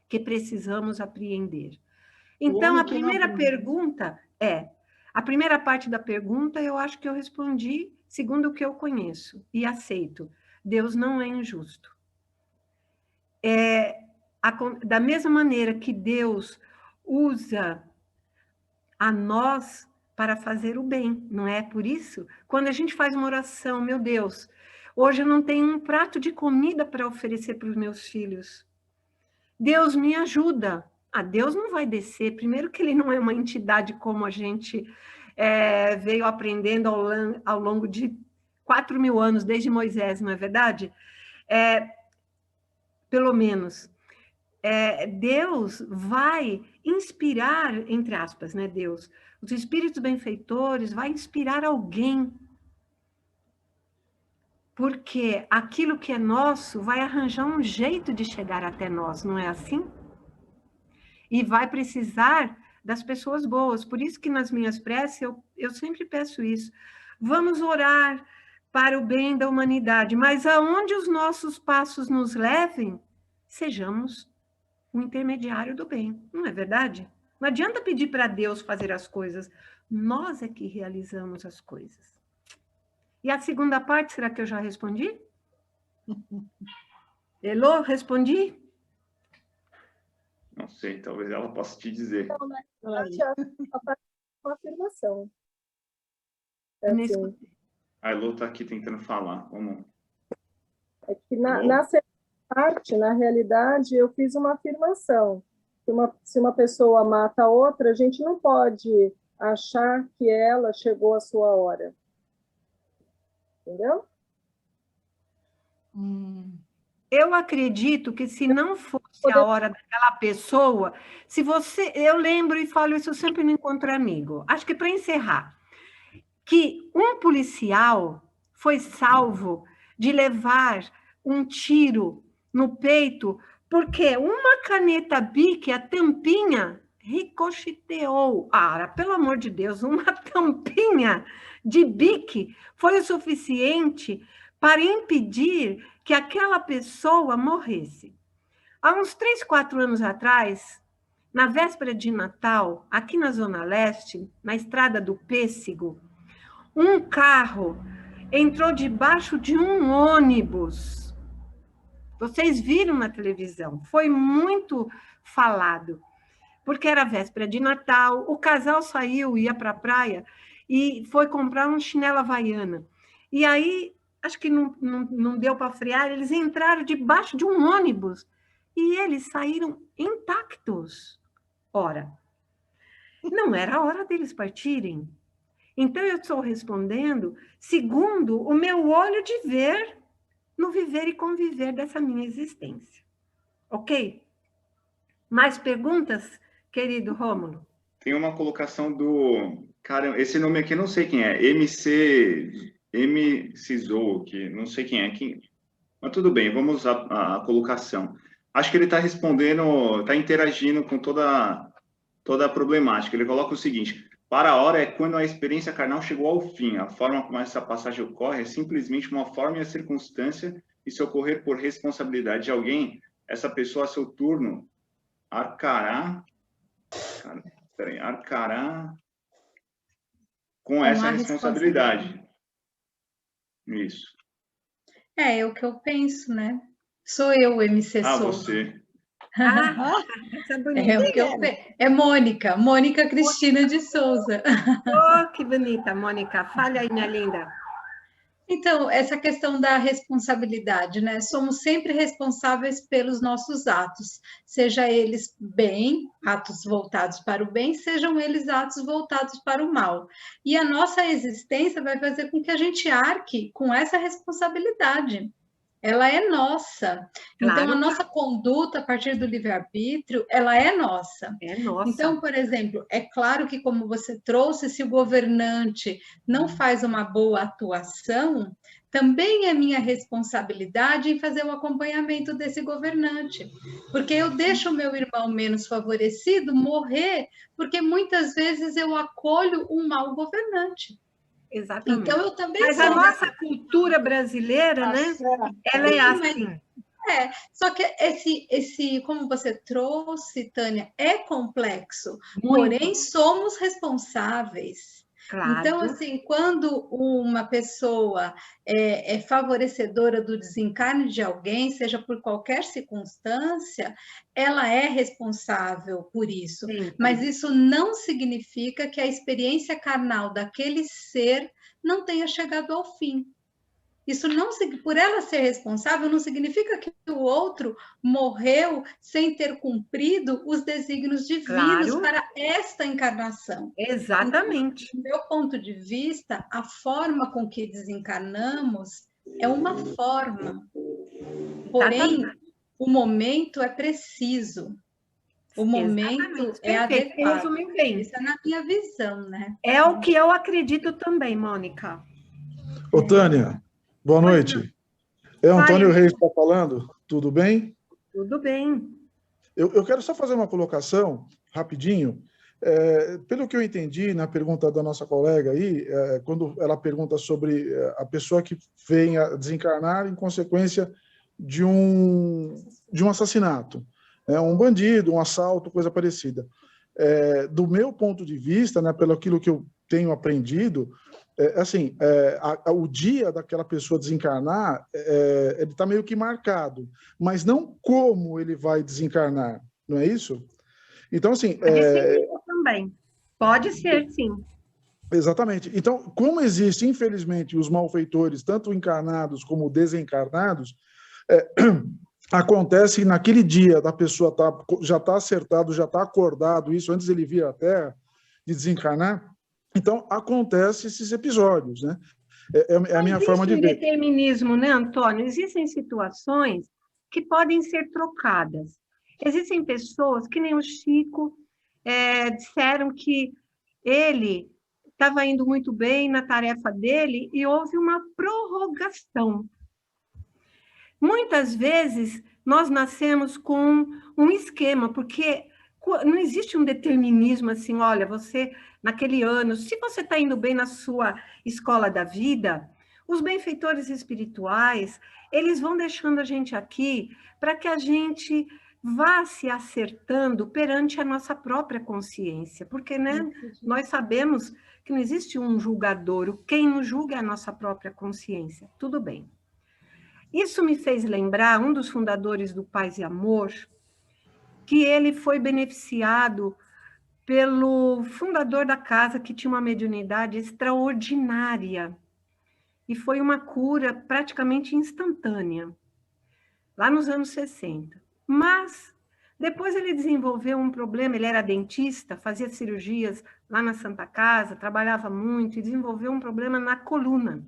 que precisamos apreender. Então, a primeira pergunta a primeira parte da pergunta, eu acho que eu respondi segundo o que eu conheço e aceito. Deus não é injusto. Da mesma maneira que Deus usa a nós para fazer o bem, não é por isso? Quando a gente faz uma oração, meu Deus, hoje eu não tenho um prato de comida para oferecer para os meus filhos. Deus me ajuda. Deus não vai descer. Primeiro que ele não é uma entidade como a gente veio aprendendo ao longo de 4.000 anos, desde Moisés, não é verdade? Pelo menos. Deus vai inspirar, entre aspas, né, Deus, os espíritos benfeitores, vai inspirar alguém, porque aquilo que é nosso vai arranjar um jeito de chegar até nós, não é assim? E vai precisar das pessoas boas, por isso que nas minhas preces eu sempre peço isso, vamos orar para o bem da humanidade, mas aonde os nossos passos nos levem, sejamos o intermediário do bem, não é verdade? Não adianta pedir para Deus fazer as coisas, nós é que realizamos as coisas. E a segunda parte, será que eu já respondi? Elô, respondi? Não sei, talvez ela possa te dizer. Não, né? Uma afirmação. Assim, A Elô está aqui tentando falar. Vamos. é que na segunda parte, na realidade, eu fiz uma afirmação. Se uma pessoa mata a outra, a gente não pode achar que ela chegou à sua hora. Entendeu? Eu acredito que se não fosse a hora daquela pessoa, eu lembro e falo isso sempre no Encontro Amigo. Acho que para encerrar, que um policial foi salvo de levar um tiro no peito porque uma caneta Bic, a tampinha, ricocheteou. Pelo amor de Deus, uma tampinha de Bic foi o suficiente para impedir que aquela pessoa morresse. Há uns 3, 4 anos atrás, na véspera de Natal, aqui na Zona Leste, na Estrada do Pêssego, um carro entrou debaixo de um ônibus. Vocês viram na televisão, foi muito falado, porque era véspera de Natal, o casal saiu, ia para a praia e foi comprar um chinelo havaiana. E aí, acho que não deu para frear, eles entraram debaixo de um ônibus e eles saíram intactos. Ora, não era a hora deles partirem. Então, eu estou respondendo segundo o meu olho de ver no viver e conviver dessa minha existência. Ok? Mais perguntas, querido Rômulo? Tem uma colocação do... Cara, esse nome aqui eu não sei quem é. MC Zou, que não sei quem é. Mas tudo bem, vamos à colocação. Acho que ele está respondendo, está interagindo com toda a problemática. Ele coloca o seguinte: para a hora é quando a experiência carnal chegou ao fim. A forma como essa passagem ocorre é simplesmente uma forma e a circunstância, e se ocorrer por responsabilidade de alguém, essa pessoa, a seu turno, arcará com essa responsabilidade. Isso. É o que eu penso, né? Sou eu, MC Souza. Você. Essa bonita. É Mônica Cristina de Souza. Oh, que bonita, Mônica. Fale aí, minha linda. Então, essa questão da responsabilidade, né? Somos sempre responsáveis pelos nossos atos, seja eles bem, atos voltados para o bem, sejam eles atos voltados para o mal. E a nossa existência vai fazer com que a gente arque com essa responsabilidade. ela é nossa. Claro. Então, a nossa conduta a partir do livre-arbítrio, ela é nossa. É nossa. Então, por exemplo, é claro que, como você trouxe, se o governante não faz uma boa atuação, também é minha responsabilidade em fazer o acompanhamento desse governante. Porque eu deixo o meu irmão menos favorecido morrer, porque muitas vezes eu acolho um mau governante. Exatamente. Então, eu também Mas a nossa cultura brasileira, né? Ela é assim. Só que como você trouxe, Tânia, é complexo, Muito. porém somos responsáveis. Claro. Então, assim, quando uma pessoa é favorecedora do desencarne de alguém, seja por qualquer circunstância, ela é responsável por isso. Sim. Mas isso não significa que a experiência carnal daquele ser não tenha chegado ao fim. Isso não, por ela ser responsável, não significa que o outro morreu sem ter cumprido os desígnios divinos, claro, para esta encarnação. Exatamente. Então, do meu ponto de vista, a forma com que desencarnamos é uma forma. Porém, o momento é preciso. O momento é adequado. Isso é na minha visão, né? É o que eu acredito também, Mônica. Ô, Tânia, boa noite. É Antônio Reis que está falando. Tudo bem? Tudo bem. Eu quero só fazer uma colocação, rapidinho. Pelo que eu entendi na pergunta da nossa colega aí, quando ela pergunta sobre a pessoa que vem a desencarnar em consequência de um assassinato, um bandido, um assalto, coisa parecida. Do meu ponto de vista, né, pelo aquilo que eu tenho aprendido, o dia daquela pessoa desencarnar, ele está meio que marcado, mas não como ele vai desencarnar, não é isso? Então, assim... Pode ser também. Pode ser, sim. Exatamente. Então, como existe, infelizmente, os malfeitores, tanto encarnados como desencarnados, acontece naquele dia da pessoa já está acertado, já está acordado, isso antes ele vir à Terra, de desencarnar. Então, acontece esses episódios, né? É a minha forma de ver. Existe determinismo, né, Antônio? Existem situações que podem ser trocadas. Existem pessoas, que nem o Chico, disseram que ele estava indo muito bem na tarefa dele e houve uma prorrogação. Muitas vezes, nós nascemos com um esquema, porque não existe um determinismo assim, olha, você, naquele ano, se você está indo bem na sua escola da vida, os benfeitores espirituais, eles vão deixando a gente aqui para que a gente vá se acertando perante a nossa própria consciência, porque, né, nós sabemos que não existe um julgador, quem nos julga é a nossa própria consciência. Tudo bem. Isso me fez lembrar um dos fundadores do Paz e Amor, que ele foi beneficiado pelo fundador da casa, que tinha uma mediunidade extraordinária, e foi uma cura praticamente instantânea, lá nos anos 60. Mas depois ele desenvolveu um problema, ele era dentista, fazia cirurgias lá na Santa Casa, trabalhava muito, e desenvolveu um problema na coluna.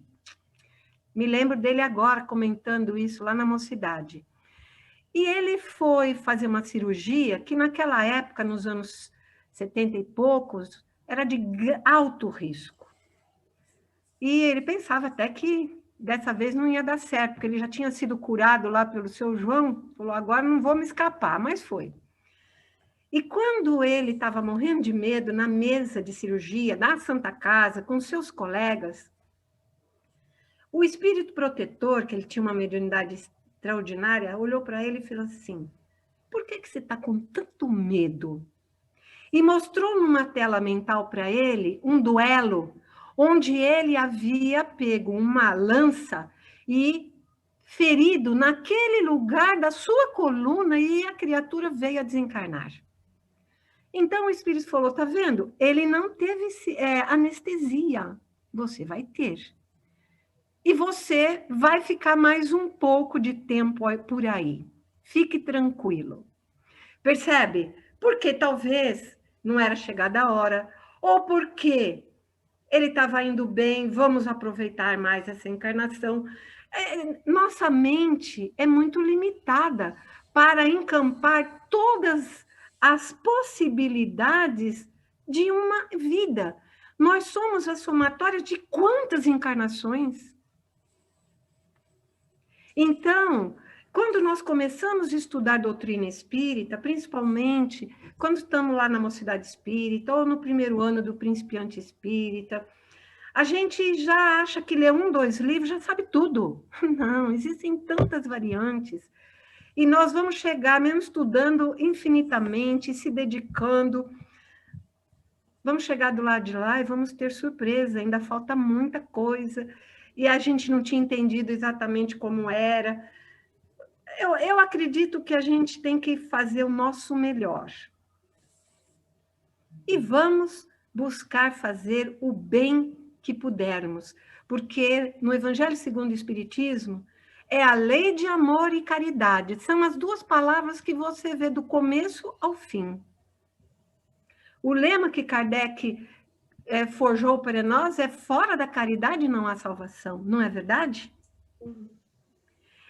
Me lembro dele agora comentando isso lá na Mocidade. E ele foi fazer uma cirurgia que naquela época, nos anos 70 e poucos, era de alto risco. E ele pensava até que dessa vez não ia dar certo, porque ele já tinha sido curado lá pelo seu João, falou, agora não vou me escapar, mas foi. E quando ele estava morrendo de medo na mesa de cirurgia da Santa Casa, com seus colegas, o espírito protetor, que ele tinha uma mediunidade extraordinária, olhou para ele e falou assim, por que você está com tanto medo? E mostrou numa tela mental para ele um duelo, onde ele havia pego uma lança e ferido naquele lugar da sua coluna e a criatura veio a desencarnar. Então o espírito falou, tá vendo? Ele não teve anestesia, você vai ter. E você vai ficar mais um pouco de tempo por aí. Fique tranquilo. Percebe? Porque talvez não era chegada a hora, ou porque ele estava indo bem, vamos aproveitar mais essa encarnação. Nossa mente é muito limitada para encampar todas as possibilidades de uma vida. Nós somos a somatória de quantas encarnações? Então, quando nós começamos a estudar doutrina espírita, principalmente quando estamos lá na Mocidade Espírita ou no primeiro ano do Principiante Espírita, a gente já acha que lê 1, 2 livros, já sabe tudo. Não, existem tantas variantes. E nós vamos chegar, mesmo estudando infinitamente, se dedicando, vamos chegar do lado de lá e vamos ter surpresa, ainda falta muita coisa. E a gente não tinha entendido exatamente como era. Eu acredito que a gente tem que fazer o nosso melhor. E vamos buscar fazer o bem que pudermos, porque no Evangelho segundo o Espiritismo é a lei de amor e caridade. São as duas palavras que você vê do começo ao fim. O lema que Kardec forjou para nós é: fora da caridade não há salvação, não é verdade?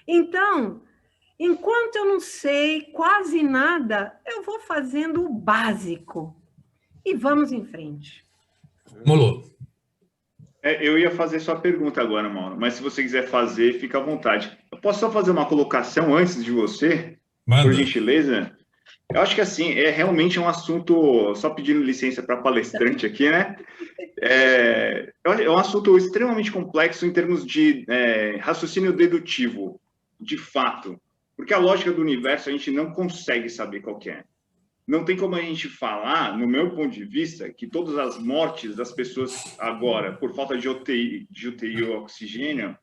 Então, enquanto eu não sei quase nada, eu vou fazendo o básico. E vamos em frente. Molô. Eu ia fazer sua pergunta agora, Mauro, mas se você quiser fazer, fica à vontade. Eu posso só fazer uma colocação antes de você? Manda. Por gentileza? Eu acho que, assim, é realmente um assunto, só pedindo licença para palestrante aqui, né? É um assunto extremamente complexo em termos de raciocínio dedutivo, de fato. Porque a lógica do universo a gente não consegue saber qual que é. Não tem como a gente falar, no meu ponto de vista, que todas as mortes das pessoas agora, por falta de UTI ou oxigênio,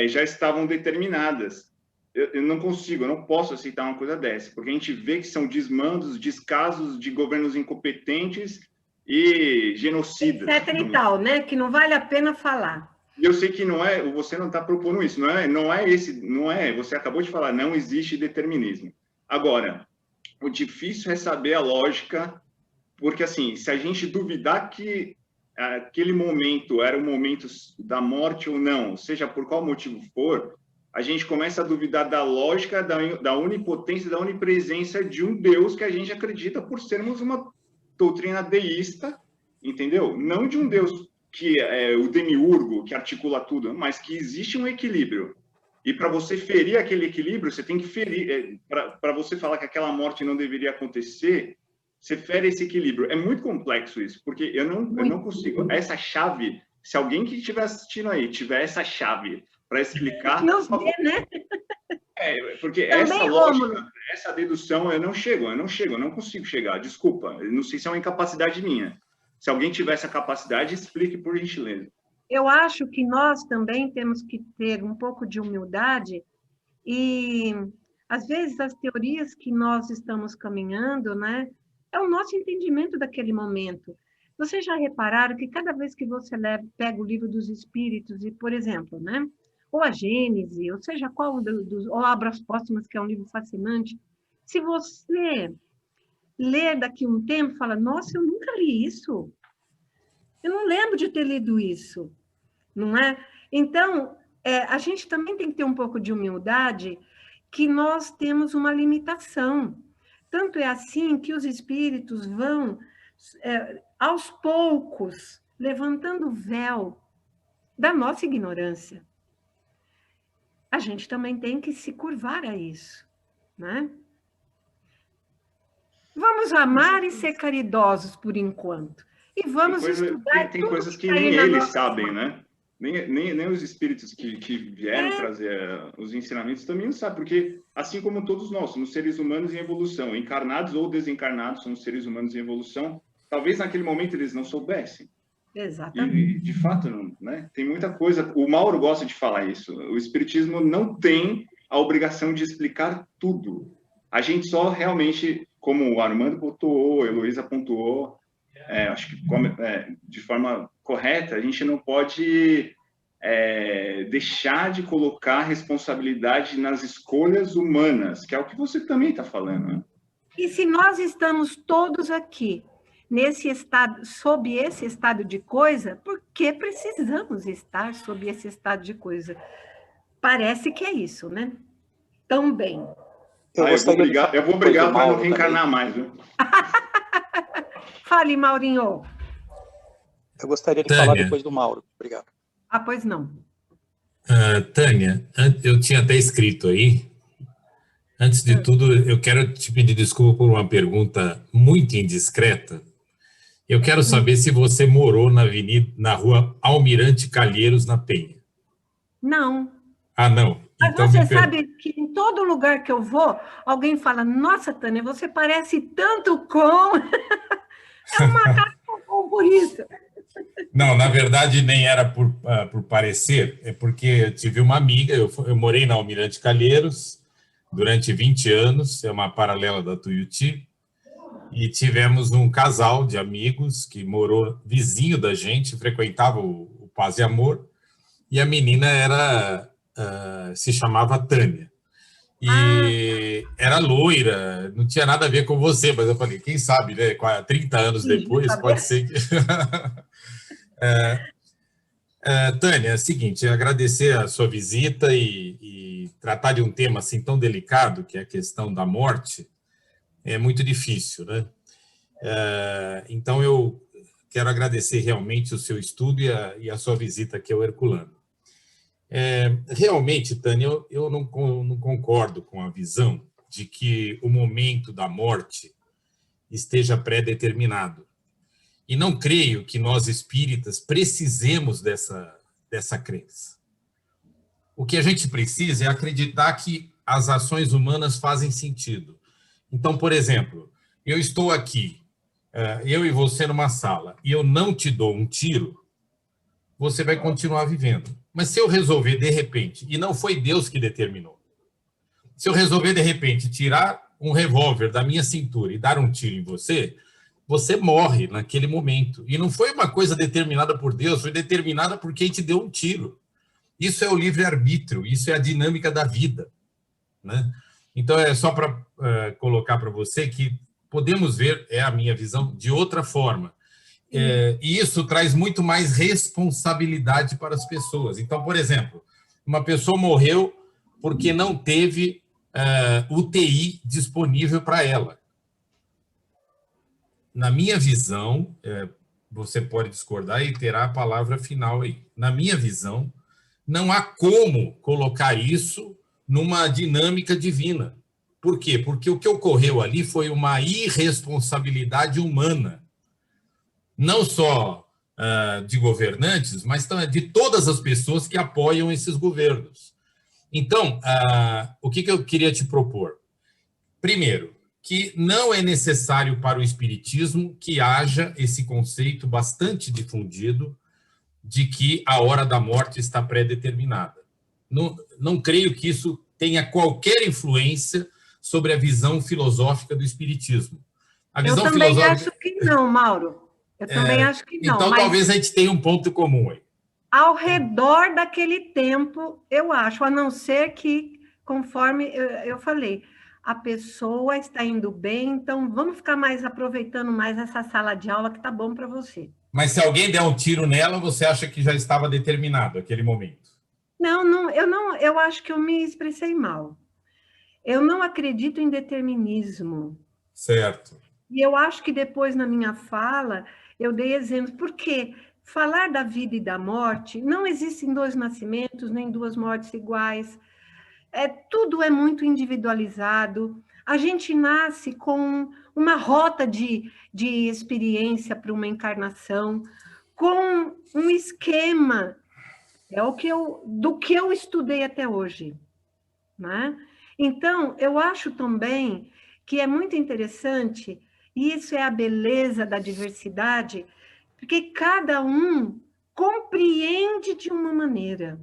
já estavam determinadas. Eu não consigo, eu não posso aceitar uma coisa dessa, porque a gente vê que são desmandos, descasos de governos incompetentes e genocidas. Etc e tal, né? Que não vale a pena falar. E eu sei que não é, você não está propondo isso, você acabou de falar, não existe determinismo. Agora, o difícil é saber a lógica, porque, assim, se a gente duvidar que aquele momento era o momento da morte ou não, seja por qual motivo for, a gente começa a duvidar da lógica, da onipotência, da onipresença de um Deus que a gente acredita por sermos uma doutrina deísta, entendeu? Não de um Deus que é o demiurgo, que articula tudo, mas que existe um equilíbrio. E para você ferir aquele equilíbrio, você tem que ferir. Para você falar que aquela morte não deveria acontecer, você fere esse equilíbrio. É muito complexo isso, porque eu não consigo. Essa chave, se alguém que estiver assistindo aí tiver essa chave para explicar... Não vê, né? Porque também, essa lógica, essa dedução, eu não consigo chegar. Desculpa, eu não sei se é uma incapacidade minha. Se alguém tiver essa capacidade, explique, por gentileza. Eu acho que nós também temos que ter um pouco de humildade e, às vezes, as teorias que nós estamos caminhando, né, é o nosso entendimento daquele momento. Vocês já repararam que cada vez que você pega o livro dos Espíritos e, por exemplo, né, ou a Gênese, ou seja, ou Obras Póstumas, que é um livro fascinante, se você ler daqui a um tempo, fala, nossa, eu nunca li isso. Eu não lembro de ter lido isso. Não é? Então, a gente também tem que ter um pouco de humildade, que nós temos uma limitação. Tanto é assim que os espíritos vão, aos poucos, levantando o véu da nossa ignorância. A gente também tem que se curvar a isso, né? Vamos amar e ser caridosos por enquanto. E vamos estudar. Tem coisas que nem eles sabem, né? Nem os espíritos que vieram trazer os ensinamentos também não sabem, porque, assim como todos nós, somos seres humanos em evolução, encarnados ou desencarnados, somos seres humanos em evolução, talvez naquele momento eles não soubessem. Exatamente. E, de fato, não, né? Tem muita coisa. O Mauro gosta de falar isso. O Espiritismo não tem a obrigação de explicar tudo. A gente só realmente, como o Armando pontuou, a Heloísa pontuou, acho que de forma correta, a gente não pode deixar de colocar responsabilidade nas escolhas humanas, que é o que você também está falando. Né? E se nós estamos todos aqui nesse estado, sob esse estado de coisa, porque precisamos estar sob esse estado de coisa. Parece que é isso, né? Também. Eu vou brigar para não reencarnar mais, viu? Fale, Maurinho. Eu gostaria de falar depois do Mauro. Obrigado. Ah, pois não. Tânia, eu tinha até escrito aí. Antes de tudo, eu quero te pedir desculpa por uma pergunta muito indiscreta. Eu quero saber se você morou na rua Almirante Calheiros, na Penha. Não. Ah, não. Mas então, você sabe que em todo lugar que eu vou, alguém fala, nossa, Tânia, você parece tanto com... É uma cara por isso. Não, na verdade, nem era por parecer, é porque eu tive uma amiga, eu morei na Almirante Calheiros durante 20 anos, é uma paralela da Tuiuti, e tivemos um casal de amigos que morou vizinho da gente, frequentava o Paz e Amor, e a menina se chamava Tânia. E era loira, não tinha nada a ver com você, mas eu falei, quem sabe, né? 30 anos depois, pode ser que... Tânia, é o seguinte, agradecer a sua visita e tratar de um tema assim tão delicado, que é a questão da morte, é muito difícil, né? Então, eu quero agradecer realmente o seu estudo e a sua visita aqui ao Herculano. Realmente, Tânia, eu não concordo com a visão de que o momento da morte esteja pré-determinado. E não creio que nós espíritas precisemos dessa crença. O que a gente precisa é acreditar que as ações humanas fazem sentido. Então, por exemplo, eu estou aqui, eu e você numa sala, e eu não te dou um tiro, você vai continuar vivendo. Mas se eu resolver, de repente, e não foi Deus que determinou, se eu resolver, de repente, tirar um revólver da minha cintura e dar um tiro em você, você morre naquele momento. E não foi uma coisa determinada por Deus, foi determinada por quem te deu um tiro. Isso é o livre-arbítrio, isso é a dinâmica da vida, né? Então, é só para colocar para você que podemos ver, é a minha visão, de outra forma. E isso traz muito mais responsabilidade para as pessoas. Então, por exemplo, uma pessoa morreu porque não teve UTI disponível para ela. Na minha visão, você pode discordar e terá a palavra final aí. Na minha visão, não há como colocar isso numa dinâmica divina. Por quê? Porque o que ocorreu ali foi uma irresponsabilidade humana. Não só de governantes, mas também de todas as pessoas que apoiam esses governos. Então, o que eu queria te propor? Primeiro, que não é necessário para o espiritismo que haja esse conceito bastante difundido de que a hora da morte está pré-determinada. Não creio que isso tenha qualquer influência sobre a visão filosófica do espiritismo. Eu também acho que não, Mauro. Eu também acho que não. Então, talvez a gente tenha um ponto comum aí. Ao redor daquele tempo, eu acho, a não ser que, conforme eu falei, a pessoa está indo bem, então vamos ficar mais aproveitando mais essa sala de aula que está bom para você. Mas se alguém der um tiro nela, você acha que já estava determinado aquele momento? Não, eu acho que eu me expressei mal. Eu não acredito em determinismo. Certo. E eu acho que depois, na minha fala, eu dei exemplos, porque falar da vida e da morte, não existem dois nascimentos, nem duas mortes iguais. Tudo é muito individualizado. A gente nasce com uma rota de experiência para uma encarnação, com um esquema, do que eu estudei até hoje, né? Então, eu acho também que é muito interessante, e isso é a beleza da diversidade, porque cada um compreende de uma maneira.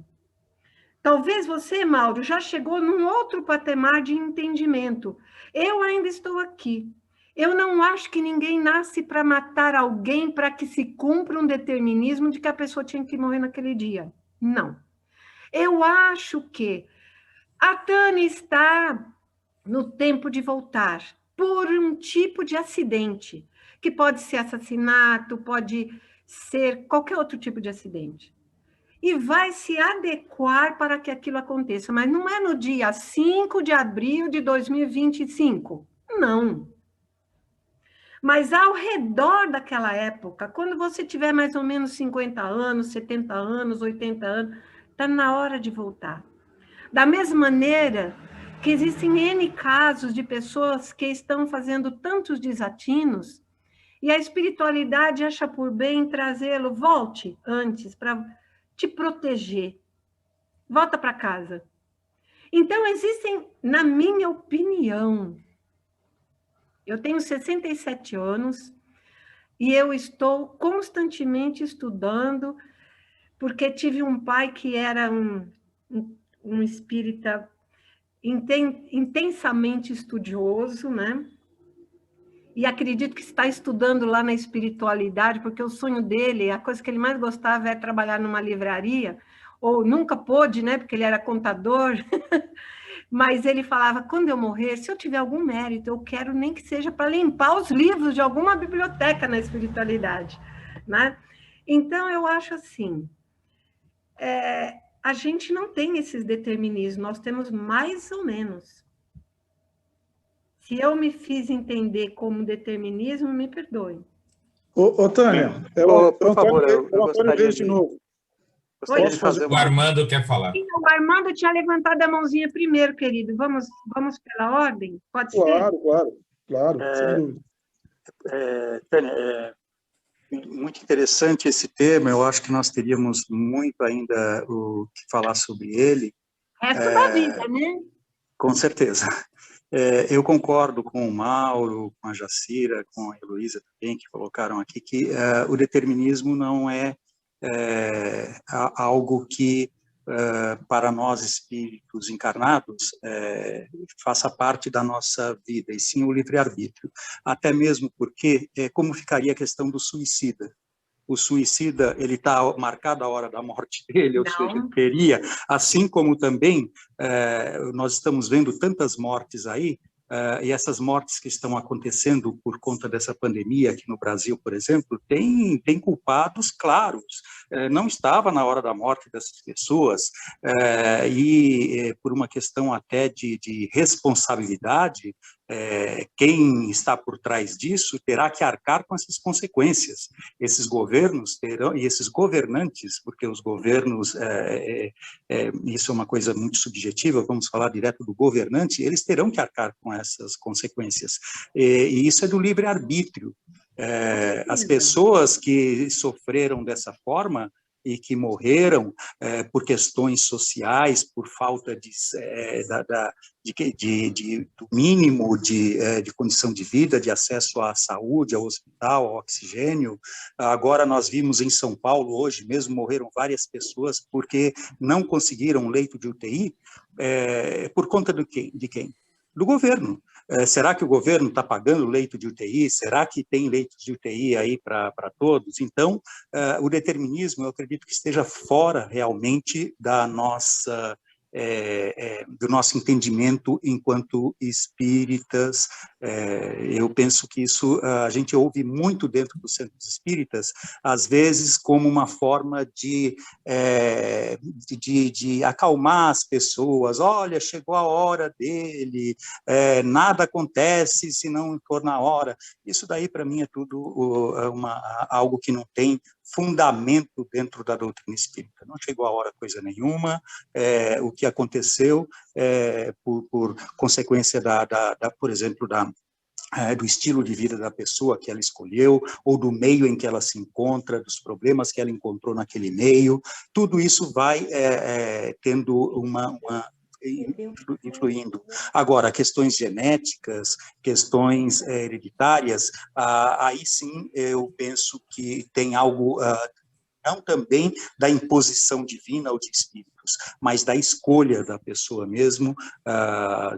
Talvez você, Mauro, já chegou num outro patamar de entendimento. Eu ainda estou aqui. Eu não acho que ninguém nasce para matar alguém para que se cumpra um determinismo de que a pessoa tinha que morrer naquele dia. Não. Eu acho que a Tânia está no tempo de voltar por um tipo de acidente que pode ser assassinato, pode ser qualquer outro tipo de acidente. E vai se adequar para que aquilo aconteça, mas não é no dia 5 de abril de 2025, não. Mas ao redor daquela época, quando você tiver mais ou menos 50 anos, 70 anos, 80 anos, está na hora de voltar. Da mesma maneira que existem N casos de pessoas que estão fazendo tantos desatinos, e a espiritualidade acha por bem trazê-lo, volte antes, para te proteger. Volta para casa. Então, existem, na minha opinião, eu tenho 67 anos e eu estou constantemente estudando, porque tive um pai que era um espírita intensamente estudioso, né? E acredito que está estudando lá na espiritualidade, porque o sonho dele, a coisa que ele mais gostava é trabalhar numa livraria, ou nunca pôde, né? Porque ele era contador. Mas ele falava, quando eu morrer, se eu tiver algum mérito, eu quero nem que seja para limpar os livros de alguma biblioteca na espiritualidade, né? Então, eu acho assim, a gente não tem esses determinismos, nós temos mais ou menos. Se eu me fiz entender como determinismo, me perdoe. Ô Tânia, por favor, eu gostaria de novo. Gostaria de fazer O Armando quer falar. O Armando tinha levantado a mãozinha primeiro, querido. Vamos pela ordem? Pode ser? Claro, sem dúvida. Tânia, muito interessante esse tema. Eu acho que nós teríamos muito ainda o que falar sobre ele. Resto da vida, né? Com certeza. Eu concordo com o Mauro, com a Jacira, com a Heloísa também, que colocaram aqui que o determinismo não é algo que, para nós espíritos encarnados, faça parte da nossa vida, e sim o livre-arbítrio. Até mesmo porque, como ficaria a questão do suicida? O suicida, ele está marcado a hora da morte dele, ou seja, ele teria, assim como também nós estamos vendo tantas mortes aí, e essas mortes que estão acontecendo por conta dessa pandemia aqui no Brasil, por exemplo, tem culpados claros. Não estava na hora da morte dessas pessoas, e por uma questão até de responsabilidade, quem está por trás disso terá que arcar com essas consequências. Esses governos terão, e esses governantes, porque os governos, isso é uma coisa muito subjetiva, vamos falar direto do governante, eles terão que arcar com essas consequências. E isso é do livre-arbítrio. As pessoas que sofreram dessa forma e que morreram por questões sociais, por falta do mínimo de condição de vida, de acesso à saúde, ao hospital, ao oxigênio. Agora nós vimos em São Paulo, hoje mesmo, morreram várias pessoas porque não conseguiram um leito de UTI, por conta de quem? Do governo. Será que o governo está pagando leito de UTI? Será que tem leitos de UTI aí para todos? Então, o determinismo, eu acredito que esteja fora realmente da nossa, do nosso entendimento enquanto espíritas. Eu penso que isso a gente ouve muito dentro dos centros espíritas, às vezes como uma forma de acalmar as pessoas. Olha, chegou a hora dele, nada acontece se não for na hora. Isso daí, para mim, é tudo algo que não tem fundamento dentro da doutrina espírita. Não chegou a hora coisa nenhuma, o que aconteceu por consequência por exemplo, do estilo de vida da pessoa que ela escolheu, ou do meio em que ela se encontra, dos problemas que ela encontrou naquele meio, tudo isso vai tendo influindo. Agora, questões genéticas, questões hereditárias, aí sim eu penso que tem algo, não também da imposição divina ou de espíritos, mas da escolha da pessoa mesmo,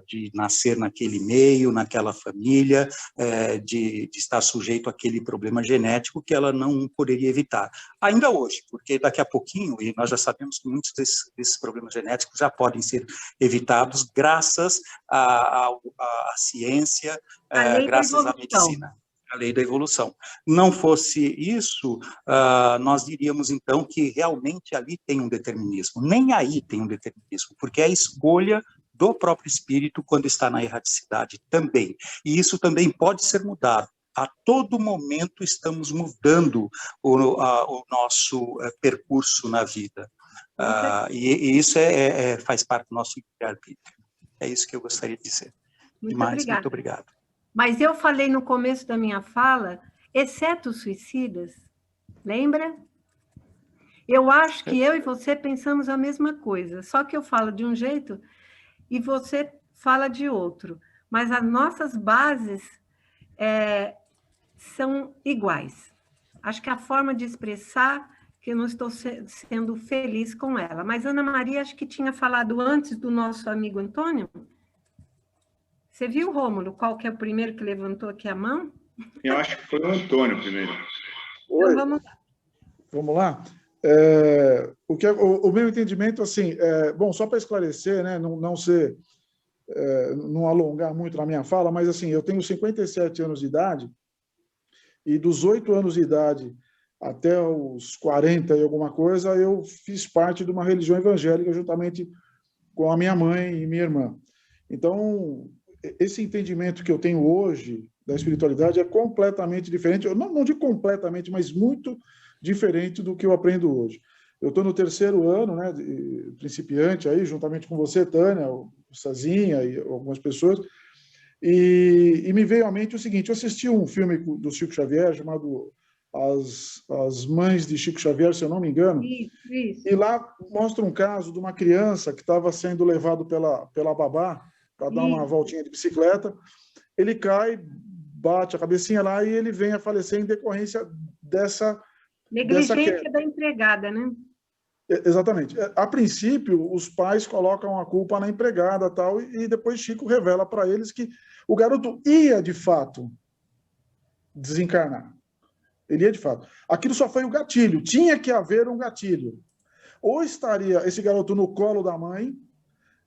de nascer naquele meio, naquela família, de estar sujeito àquele problema genético que ela não poderia evitar. Ainda hoje, porque daqui a pouquinho, e nós já sabemos que muitos desses problemas genéticos já podem ser evitados graças à ciência, graças à medicina. A lei da evolução. Não fosse isso, nós diríamos, então, que realmente ali tem um determinismo. Nem aí tem um determinismo, porque é a escolha do próprio espírito quando está na erraticidade também. E isso também pode ser mudado. A todo momento estamos mudando o nosso percurso na vida. E isso faz parte do nosso livre-arbítrio. É isso que eu gostaria de dizer. Muito obrigado. Mas eu falei no começo da minha fala, exceto os suicidas, lembra? Eu acho que eu e você pensamos a mesma coisa, só que eu falo de um jeito e você fala de outro. Mas as nossas bases são iguais. Acho que a forma de expressar que eu não estou sendo feliz com ela. Mas Ana Maria, acho que tinha falado antes do nosso amigo Antônio. Você viu, Rômulo, qual que é o primeiro que levantou aqui a mão? Eu acho que foi o Antônio primeiro. Então, vamos lá. Vamos lá? O meu entendimento, assim, bom, só para esclarecer, né, não alongar muito na minha fala, mas assim, eu tenho 57 anos de idade e dos 8 anos de idade até os 40 e alguma coisa, eu fiz parte de uma religião evangélica juntamente com a minha mãe e minha irmã. Então, esse entendimento que eu tenho hoje da espiritualidade é completamente diferente, eu não digo completamente, mas muito diferente do que eu aprendo hoje. Eu estou no 3º ano, né, de principiante, aí, juntamente com você, Tânia, o Sazinha e algumas pessoas, e me veio à mente o seguinte: eu assisti um filme do Chico Xavier chamado As Mães de Chico Xavier, se eu não me engano, isso. E lá mostra um caso de uma criança que estava sendo levado pela babá para dar uma voltinha de bicicleta, ele cai, bate a cabecinha lá e ele vem a falecer em decorrência dessa negligência da empregada, né? Exatamente. A princípio, os pais colocam a culpa na empregada tal, e depois Chico revela para eles que o garoto ia, de fato, desencarnar. Ele ia, de fato. Aquilo só foi o gatilho. Tinha que haver um gatilho. Ou estaria esse garoto no colo da mãe,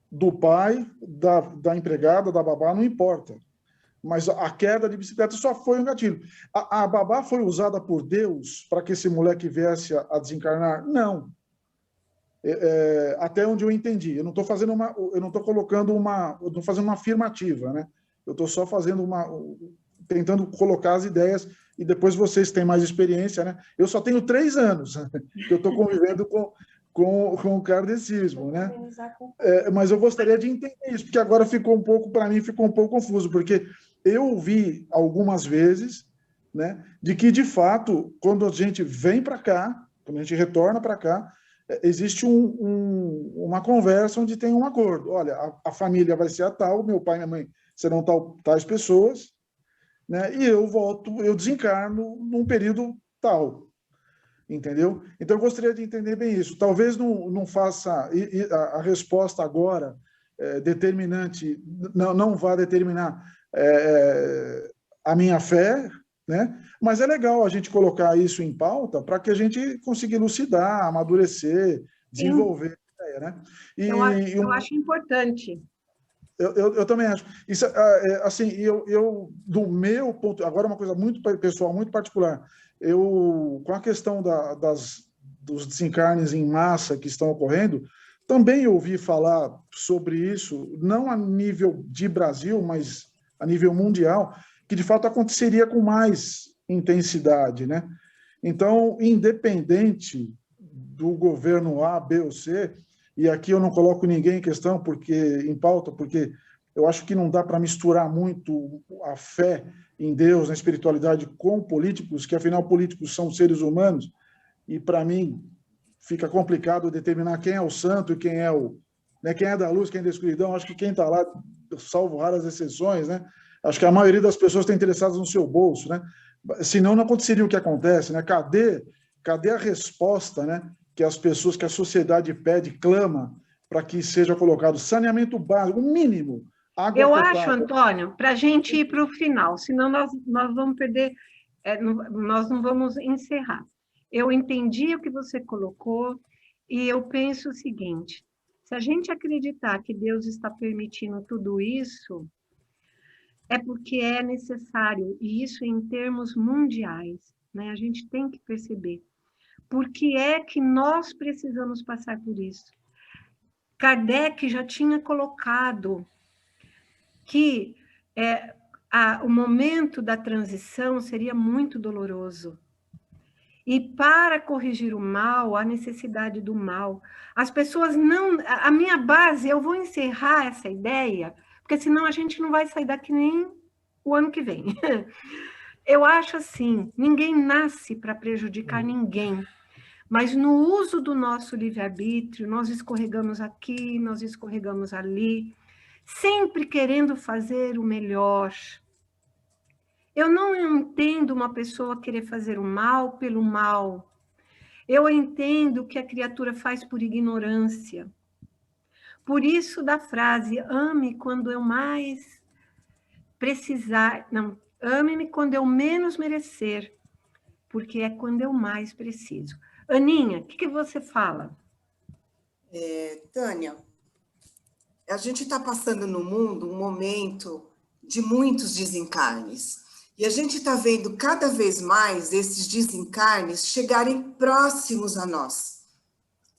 do pai, da empregada, da babá, não importa. Mas a queda de bicicleta só foi um gatilho. A babá foi usada por Deus para que esse moleque viesse a desencarnar? Não. Até onde eu entendi. Eu não estou fazendo eu não estou colocando eu estou fazendo uma afirmativa, né? Eu estou só fazendo tentando colocar as ideias, e depois vocês têm mais experiência, né? Eu só tenho 3 anos que eu estou convivendo com o kardecismo, né? Mas eu gostaria de entender isso, porque agora para mim ficou um pouco confuso, porque eu ouvi algumas vezes, né, de que, de fato, quando a gente vem para cá, quando a gente retorna para cá, existe uma conversa onde tem um acordo. Olha, a família vai ser a tal, meu pai e minha mãe serão tais pessoas, né, e eu desencarno num período tal. Entendeu? Então, eu gostaria de entender bem isso. Talvez não faça a resposta agora determinante, não vá determinar a minha fé, né? Mas é legal a gente colocar isso em pauta para que a gente consiga elucidar, amadurecer, desenvolver a ideia, né? Eu acho importante. Eu também acho. Isso, assim, do meu ponto, agora uma coisa muito pessoal, muito particular, com a questão dos desencarnes em massa que estão ocorrendo, também ouvi falar sobre isso, não a nível de Brasil, mas a nível mundial, que de fato aconteceria com mais intensidade, né? Então, independente do governo A, B ou C, e aqui eu não coloco ninguém em questão em pauta, porque eu acho que não dá para misturar muito a fé em Deus, na espiritualidade, com políticos, que afinal políticos são seres humanos, e para mim fica complicado determinar quem é o santo e quem é quem é da luz, quem é da escuridão. Acho que quem está lá, salvo raras exceções, né? Acho que a maioria das pessoas está interessadas no seu bolso, né? Senão não aconteceria o que acontece, né? Cadê a resposta, né? Que as pessoas, que a sociedade pede, clama para que seja colocado saneamento básico, o mínimo. Eu acho, Antônio, para a gente ir para o final, senão nós vamos perder, nós não vamos encerrar. Eu entendi o que você colocou e eu penso o seguinte: se a gente acreditar que Deus está permitindo tudo isso, é porque é necessário, e isso em termos mundiais, né? A gente tem que perceber. Por que é que nós precisamos passar por isso? Kardec já tinha colocado que o momento da transição seria muito doloroso. E para corrigir o mal, a necessidade do mal. As pessoas não... A minha base, eu vou encerrar essa ideia, porque senão a gente não vai sair daqui nem o ano que vem. Eu acho assim, ninguém nasce para prejudicar ninguém, mas no uso do nosso livre-arbítrio, nós escorregamos aqui, nós escorregamos ali, sempre querendo fazer o melhor. Eu não entendo uma pessoa querer fazer o mal pelo mal. Eu entendo que a criatura faz por ignorância. Por isso da frase, ame quando eu mais precisar, não, ame-me quando eu menos merecer, porque é quando eu mais preciso. Aninha, o que você fala? Tânia, a gente está passando no mundo um momento de muitos desencarnes. E a gente está vendo cada vez mais esses desencarnes chegarem próximos a nós.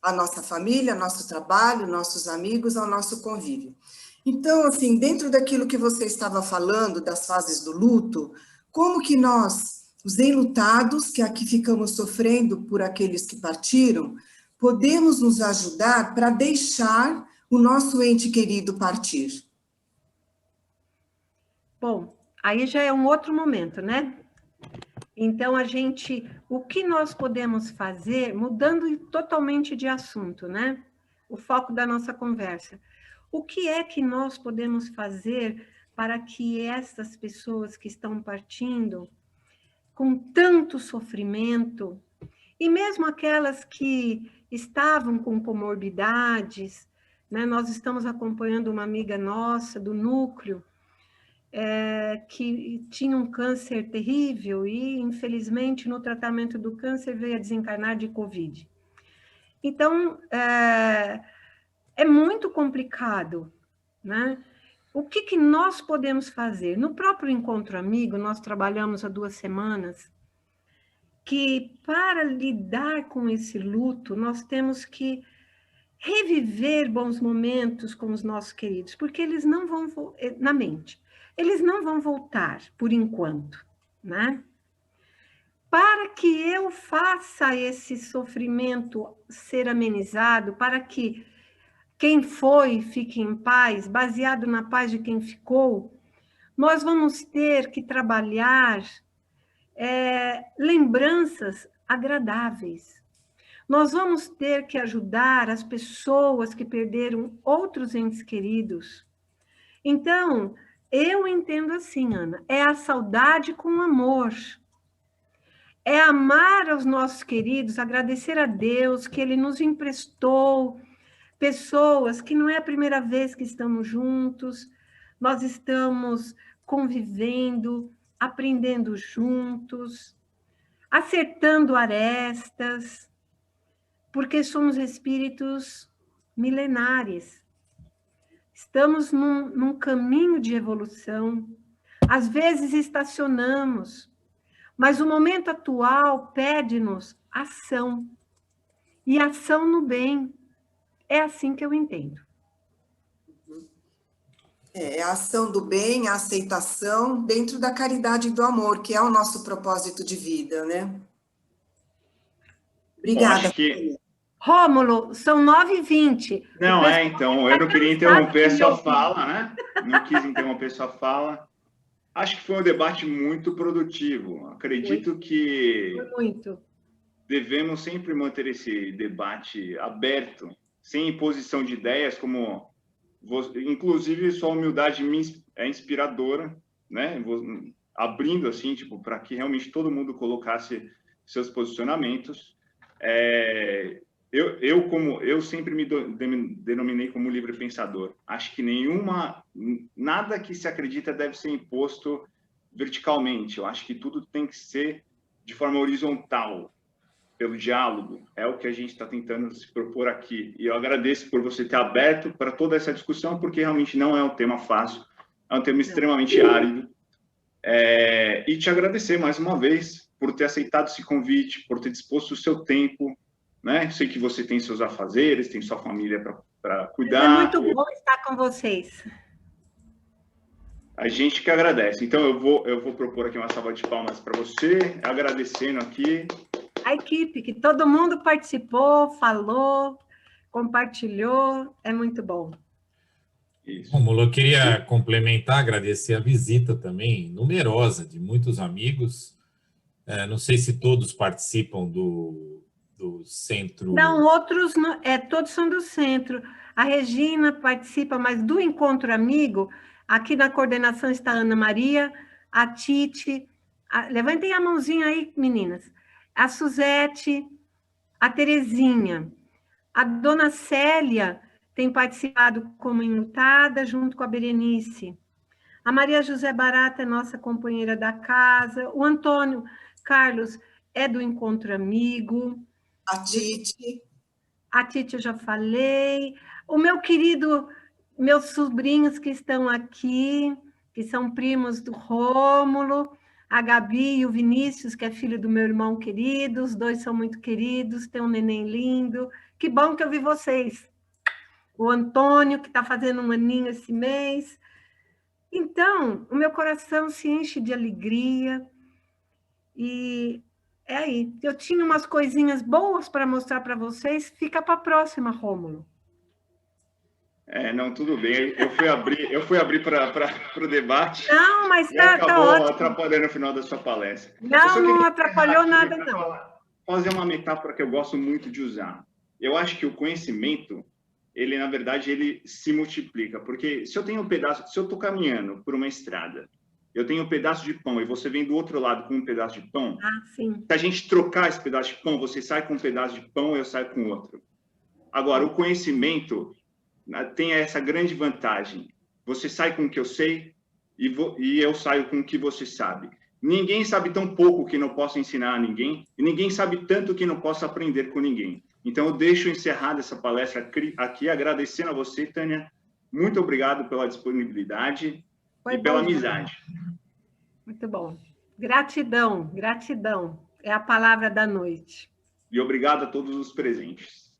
A nossa família, nosso trabalho, nossos amigos, ao nosso convívio. Então, assim, dentro daquilo que você estava falando, das fases do luto, como que nós, os enlutados, que aqui ficamos sofrendo por aqueles que partiram, podemos nos ajudar para deixar o nosso ente querido partir? Bom, aí já é um outro momento, né? Então, o que nós podemos fazer, mudando totalmente de assunto, né? O foco da nossa conversa. O que é que nós podemos fazer para que essas pessoas que estão partindo com tanto sofrimento, e mesmo aquelas que estavam com comorbidades, né? Nós estamos acompanhando uma amiga nossa do núcleo, que tinha um câncer terrível e, infelizmente, no tratamento do câncer veio a desencarnar de Covid. Então, é muito complicado, né? O que nós podemos fazer? No próprio Encontro Amigo, nós trabalhamos há 2 semanas, que para lidar com esse luto, nós temos que reviver bons momentos com os nossos queridos, porque eles não vão, na mente, eles não vão voltar por enquanto, né? Para que eu faça esse sofrimento ser amenizado, para que quem foi fique em paz, baseado na paz de quem ficou, nós vamos ter que trabalhar lembranças agradáveis. Nós vamos ter que ajudar as pessoas que perderam outros entes queridos. Então, eu entendo assim, Ana, é a saudade com amor. É amar aos nossos queridos, agradecer a Deus que Ele nos emprestou pessoas que não é a primeira vez que estamos juntos, nós estamos convivendo, aprendendo juntos, acertando arestas, porque somos espíritos milenares. Estamos num caminho de evolução. Às vezes estacionamos, mas o momento atual pede-nos ação. E ação no bem. É assim que eu entendo. É a ação do bem, a aceitação dentro da caridade e do amor, que é o nosso propósito de vida, né? Obrigada. Rômulo, são 9h20. Não, então, eu não queria interromper a sua fala, né? Não quis interromper sua fala. Acho que foi um debate muito produtivo. Acredito que devemos sempre manter esse debate aberto, sem imposição de ideias, como... Inclusive, sua humildade é inspiradora, né? Abrindo, assim, tipo, para que realmente todo mundo colocasse seus posicionamentos. Eu sempre me denominei como livre pensador. Acho que nada que se acredita deve ser imposto verticalmente. Eu acho que tudo tem que ser de forma horizontal, pelo diálogo. É o que a gente está tentando se propor aqui. E eu agradeço por você ter aberto para toda essa discussão, porque realmente não é um tema fácil é um tema extremamente árido. E te agradecer mais uma vez por ter aceitado esse convite, por ter disposto o seu tempo, né? Sei que você tem seus afazeres, tem sua família para cuidar. É muito bom estar com vocês. A gente que agradece. Então, eu vou propor aqui uma salva de palmas para você, agradecendo aqui. A equipe, que todo mundo participou, falou, compartilhou, é muito bom. Isso. Rômulo, eu queria complementar, agradecer a visita também, numerosa, de muitos amigos. Não sei se todos participam do centro... Não, outros, todos são do centro. A Regina participa, mas do Encontro Amigo, aqui na coordenação está a Ana Maria, a Tite, levantem a mãozinha aí, meninas, a Suzete, a Terezinha, a Dona Célia tem participado como enlutada, junto com a Berenice. A Maria José Barata é nossa companheira da casa, o Antônio Carlos é do Encontro Amigo. A Tite. A Tite eu já falei. O meus sobrinhos que estão aqui, que são primos do Rômulo, a Gabi e o Vinícius, que é filho do meu irmão querido, os dois são muito queridos, tem um neném lindo. Que bom que eu vi vocês. O Antônio, que está fazendo um aninho esse mês. Então, o meu coração se enche de alegria. E é aí. Eu tinha umas coisinhas boas para mostrar para vocês. Fica para a próxima, Rômulo. Não, tudo bem. Eu fui abrir para o debate. Não, mas tá ótimo. Atrapalhando o final da sua palestra. Não atrapalhou nada, não. Fazer uma metáfora que eu gosto muito de usar. Eu acho que o conhecimento, ele, na verdade, ele se multiplica. Porque se eu estou caminhando por uma estrada, eu tenho um pedaço de pão e você vem do outro lado com um pedaço de pão, sim. Se a gente trocar esse pedaço de pão, você sai com um pedaço de pão, eu saio com outro. Agora, o conhecimento tem essa grande vantagem. Você sai com o que eu sei e eu saio com o que você sabe. Ninguém sabe tão pouco que não possa ensinar a ninguém e ninguém sabe tanto que não possa aprender com ninguém. Então, eu deixo encerrada essa palestra aqui, agradecendo a você, Tânia. Muito obrigado pela disponibilidade e pela amizade. Muito bom. Gratidão, gratidão. É a palavra da noite. E obrigado a todos os presentes.